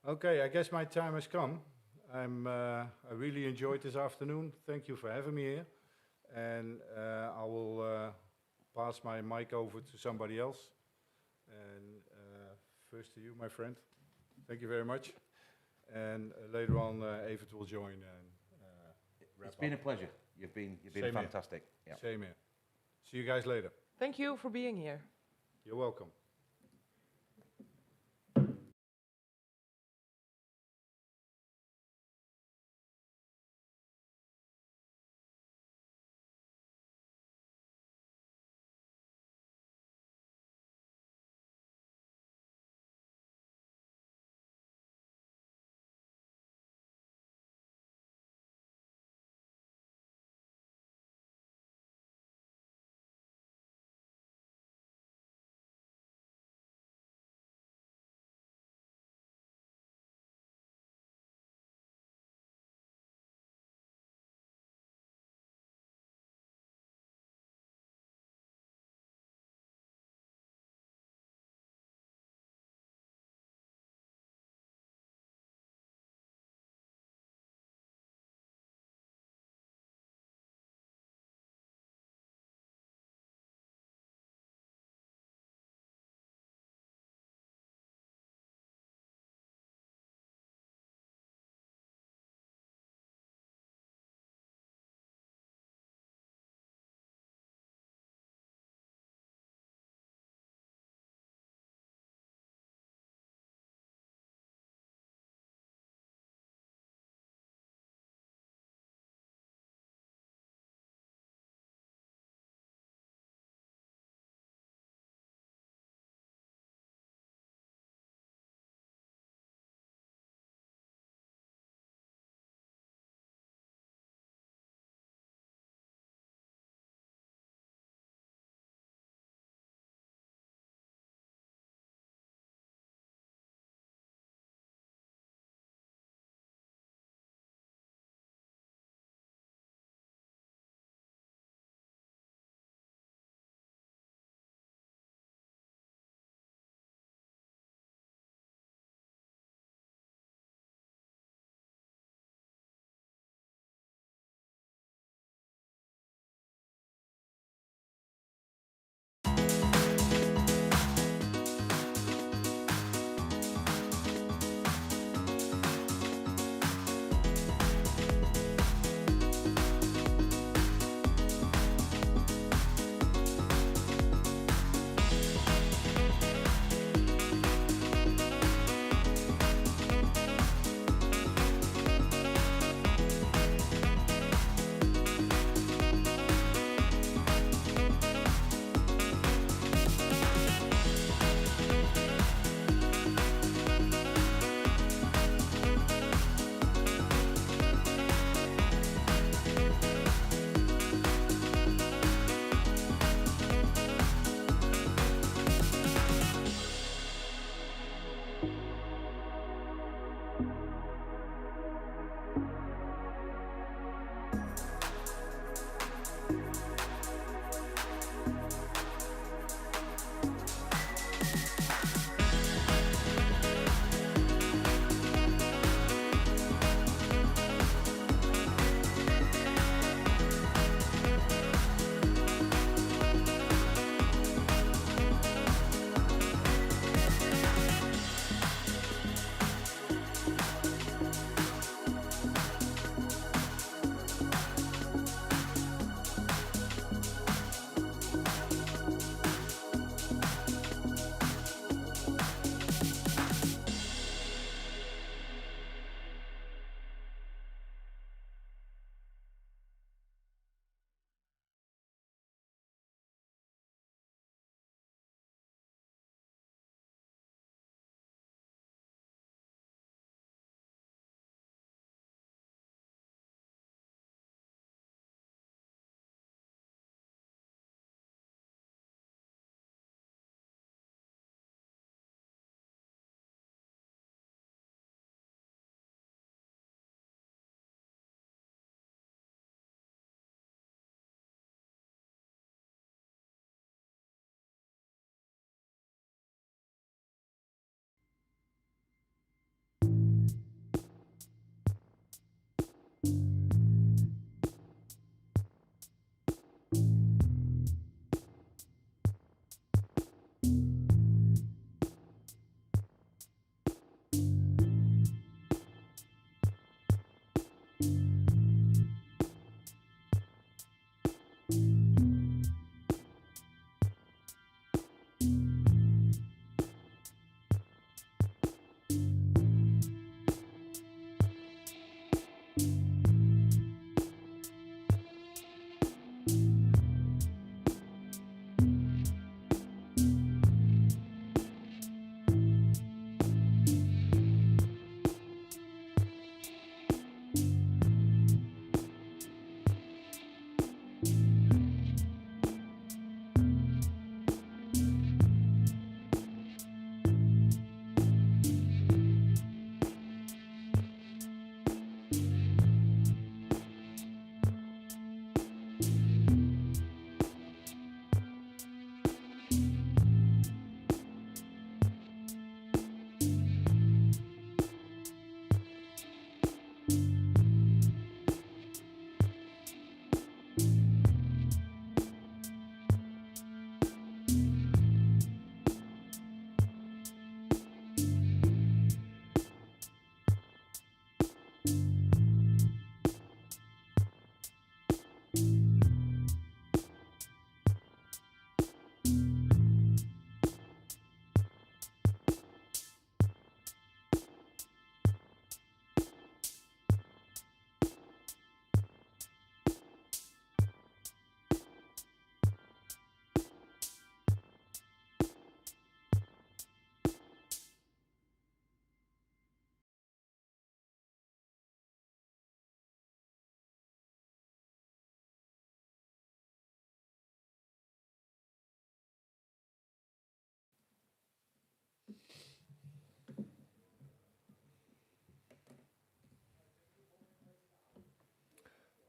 Okay, I guess my time has come. I really enjoyed this afternoon. Thank you for having me here. And I will pass my mic over to somebody else. And first to you, my friend. Thank you very much. And later on, Evert will join. And It's been a pleasure. You've been Same here. fantastic. Yeah. Same here. See you guys later. Thank you for being here. You're welcome.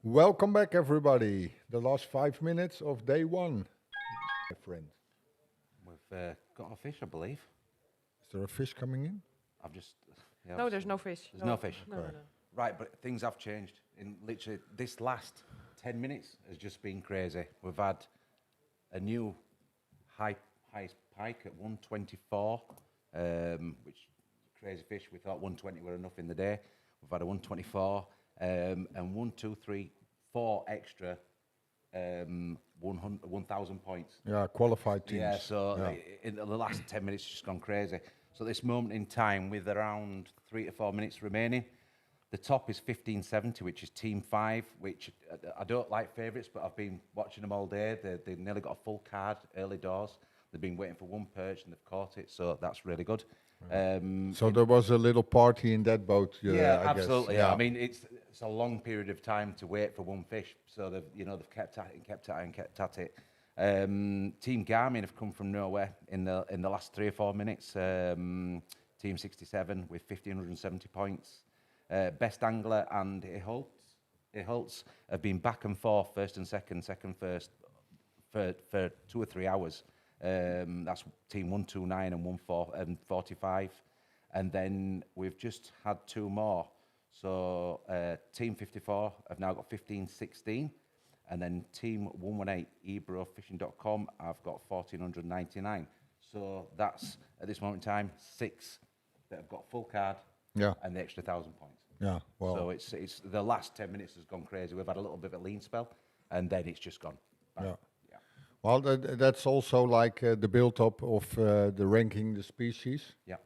Welcome back, everybody. The last 5 minutes of day one, my friend. We've got a fish, I believe. Is there a fish coming in? I've just. Yeah, No, there's no fish. There's no fish. No, no, Okay. no. Right, but things have changed. In literally this last 10 minutes has just been crazy. We've had a new highest pike at 124, which crazy fish. We thought 120 were enough in the day. We've had a 124, and 1, 2, 3, 4 extra 1,000 points. Yeah, qualified teams. Yeah, so Yeah. in the last 10 minutes, it's just gone crazy. So at this moment in time, with around 3 to 4 minutes remaining, the top is 1570, which is Team 5, which I don't like favourites, but I've been watching them all day. They nearly got a full card early doors. They've been waiting for one perch and they've caught it, so that's really good. So there was a little party in that boat. Yeah, I absolutely. Guess. Yeah. I mean, it's a long period of time to wait for one fish, so they've kept at it and kept at it and kept at it. Team Garmin have come from nowhere in the last 3 or 4 minutes. Team 67 with 1,570 points. Best Angler and Iholtz have been back and forth, first and second, first, for 2 or 3 hours. That's Team 129 and 145. And then we've just had 2 more. So Team 54 have now got 1516. And then Team 118, ebrofishing.com, I've got 1,499. So that's, at this moment in time, 6 that have got full card and the extra 1,000 points. Yeah, well. So it's the last 10 minutes has gone crazy. We've had a little bit of a lean spell, and then it's just gone. Bang. Yeah. Well, that's also like the build-up of the ranking the species. Yeah.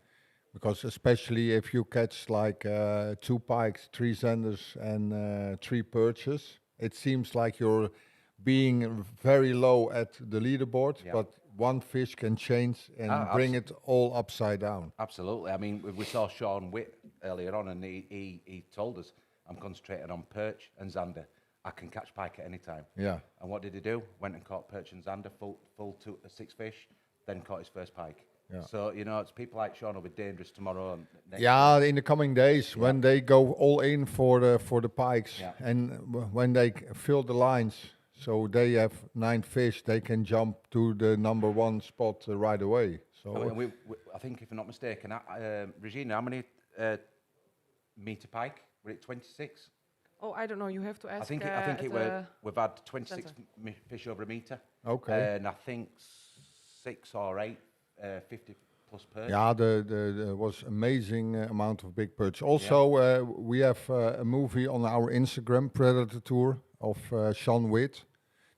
Because especially if you catch like 2 pikes, 3 zanders, and 3 perches, it seems like you're being very low at the leaderboard, but one fish can change and bring it all upside down. Absolutely. I mean, we saw Sean Witt earlier on, and he told us, I'm concentrating on perch and zander. I can catch pike at any time. Yeah. And what did he do? Went and caught perch and zander, full 6 fish, then caught his first pike. Yeah. So, it's people like Sean will be dangerous tomorrow. And next in the coming days, when they go all in for the pikes, and when they fill the lines, so they have 9 fish, they can jump to the number 1 spot right away. So I think, if I'm not mistaken, Regina, how many meter pike? Were it 26? Oh, I don't know. You have to ask. I think we've had 26 fish over a meter. Okay. And I think 6 or 8 50 plus perch. Yeah, there was amazing amount of big perch. Also, we have a movie on our Instagram, PredatorTour, of Sean Witt,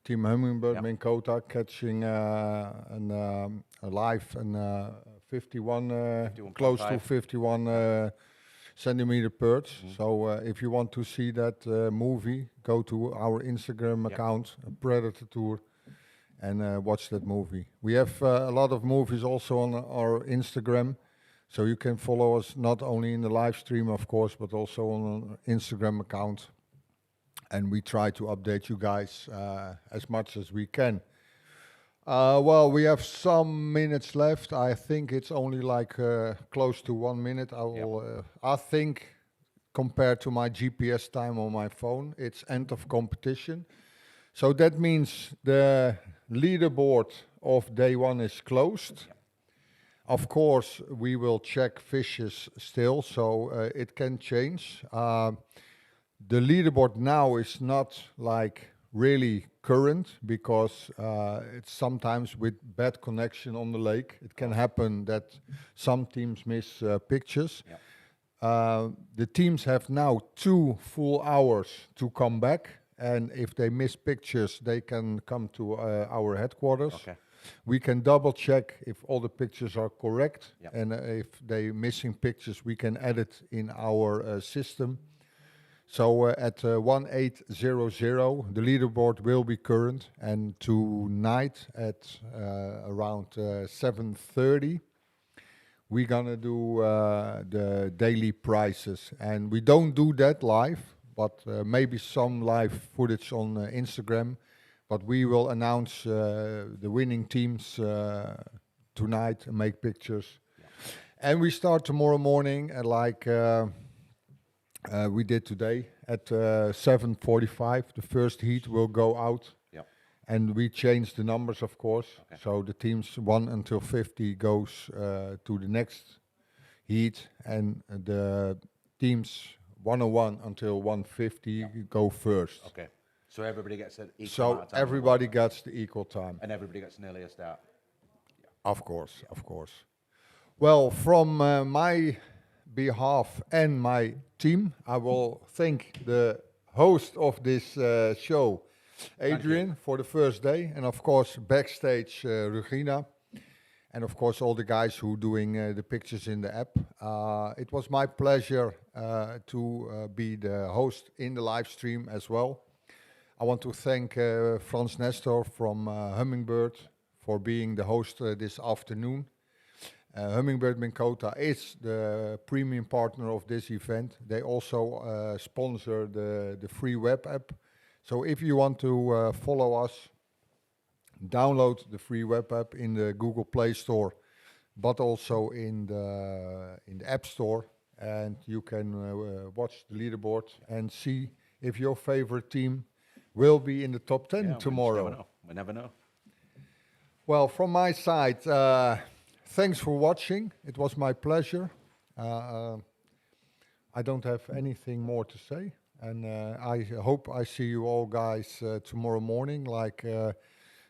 Team Hummingbird, Minn Kota, catching a live and 51, close to 51 centimeter perch. So if you want to see that movie, go to our Instagram account, PredatorTour, and watch that movie. We have a lot of movies also on our Instagram, so you can follow us not only in the live stream, of course, but also on our Instagram account. And we try to update you guys as much as we can. Well, we have some minutes left. I think it's only like close to 1 minute. I think compared to my GPS time on my phone, it's end of competition. So that means the leaderboard of day 1 is closed. Of course, we will check fishes still, so it can change. The leaderboard now is not like really current, because it's sometimes with bad connection on the lake. It can happen that some teams miss pictures. The teams have now 2 full hours to come back. And if they miss pictures, they can come to our headquarters. Okay. We can double check if all the pictures are correct. And if they missing pictures, we can add it in our system. So at 1800, the leaderboard will be current. And tonight at around 7:30, we're gonna do the daily prizes. And we don't do that live, but maybe some live footage on Instagram. But we will announce the winning teams tonight and make pictures. And we start tomorrow morning at like We did today at 7:45. The first heat will go out. Yep. And we changed the numbers, of course. Okay. So the teams 1 until 50 goes to the next heat, and the teams 101 until 150 go first. Okay. So everybody gets an equal So amount of time. everybody gets the equal time. And everybody gets an earlier start. Of course, of course. Well, from my behalf and my team, I will thank the host of this show, Adrian, for the first day, and of course backstage Regina, and of course all the guys who doing the pictures in the app. It was my pleasure to be the host in the live stream as well. I want to thank Frans Nestor from Hummingbird for being the host this afternoon. Hummingbird Minkota is the premium partner of this event. They also sponsor the free web app. So if you want to follow us, download the free web app in the Google Play Store, but also in the App Store, and you can watch the leaderboard and see if your favorite team will be in the top 10 tomorrow. We never know. Well, from my side, thanks for watching. It was my pleasure. I don't have anything more to say. And I hope I see you all guys tomorrow morning, like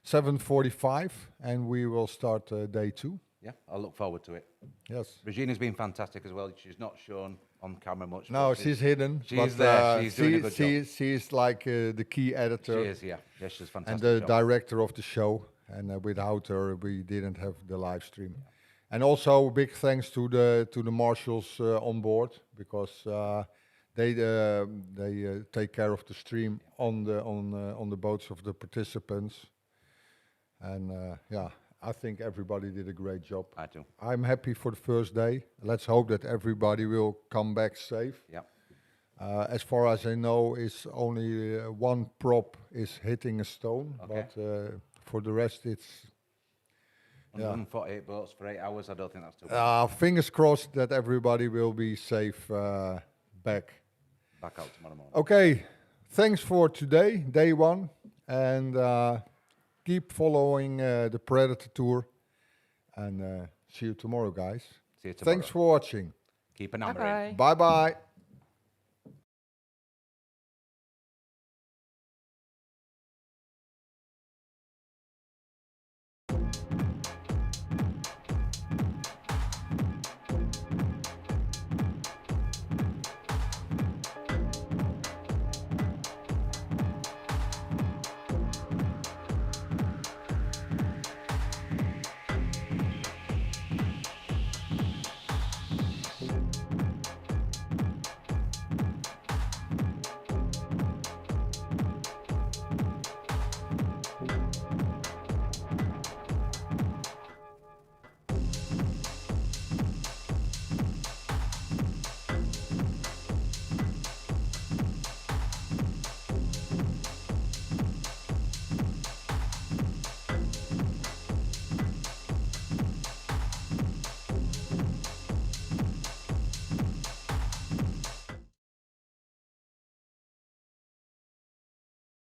7:45, and we will start day 2. Yeah, I look forward to it. Yes. Regina's been fantastic as well. She's not shown on camera much. No, but she's hidden. She's there. She's doing a good job. She's like the key editor. She is, yeah. Yeah, she's fantastic. And the job. director of the show. And without her, we didn't have the live stream. And also big thanks to the marshals on board, because they take care of the stream on the boats of the participants. And yeah, I think everybody did a great job. I do. I'm happy for the first day. Let's hope that everybody will come back safe. Yeah. As far as I know, it's only one prop is hitting a stone, Okay. but for the rest, it's 148 boats for 8 hours. I don't think that's too bad. fingers crossed that everybody will be safe back. Back out tomorrow morning. Okay, thanks for today, day 1, and keep following the Predator Tour, and see you tomorrow, guys. See you tomorrow. Thanks for watching. Keep an eye on it. Bye-bye. Bye-bye.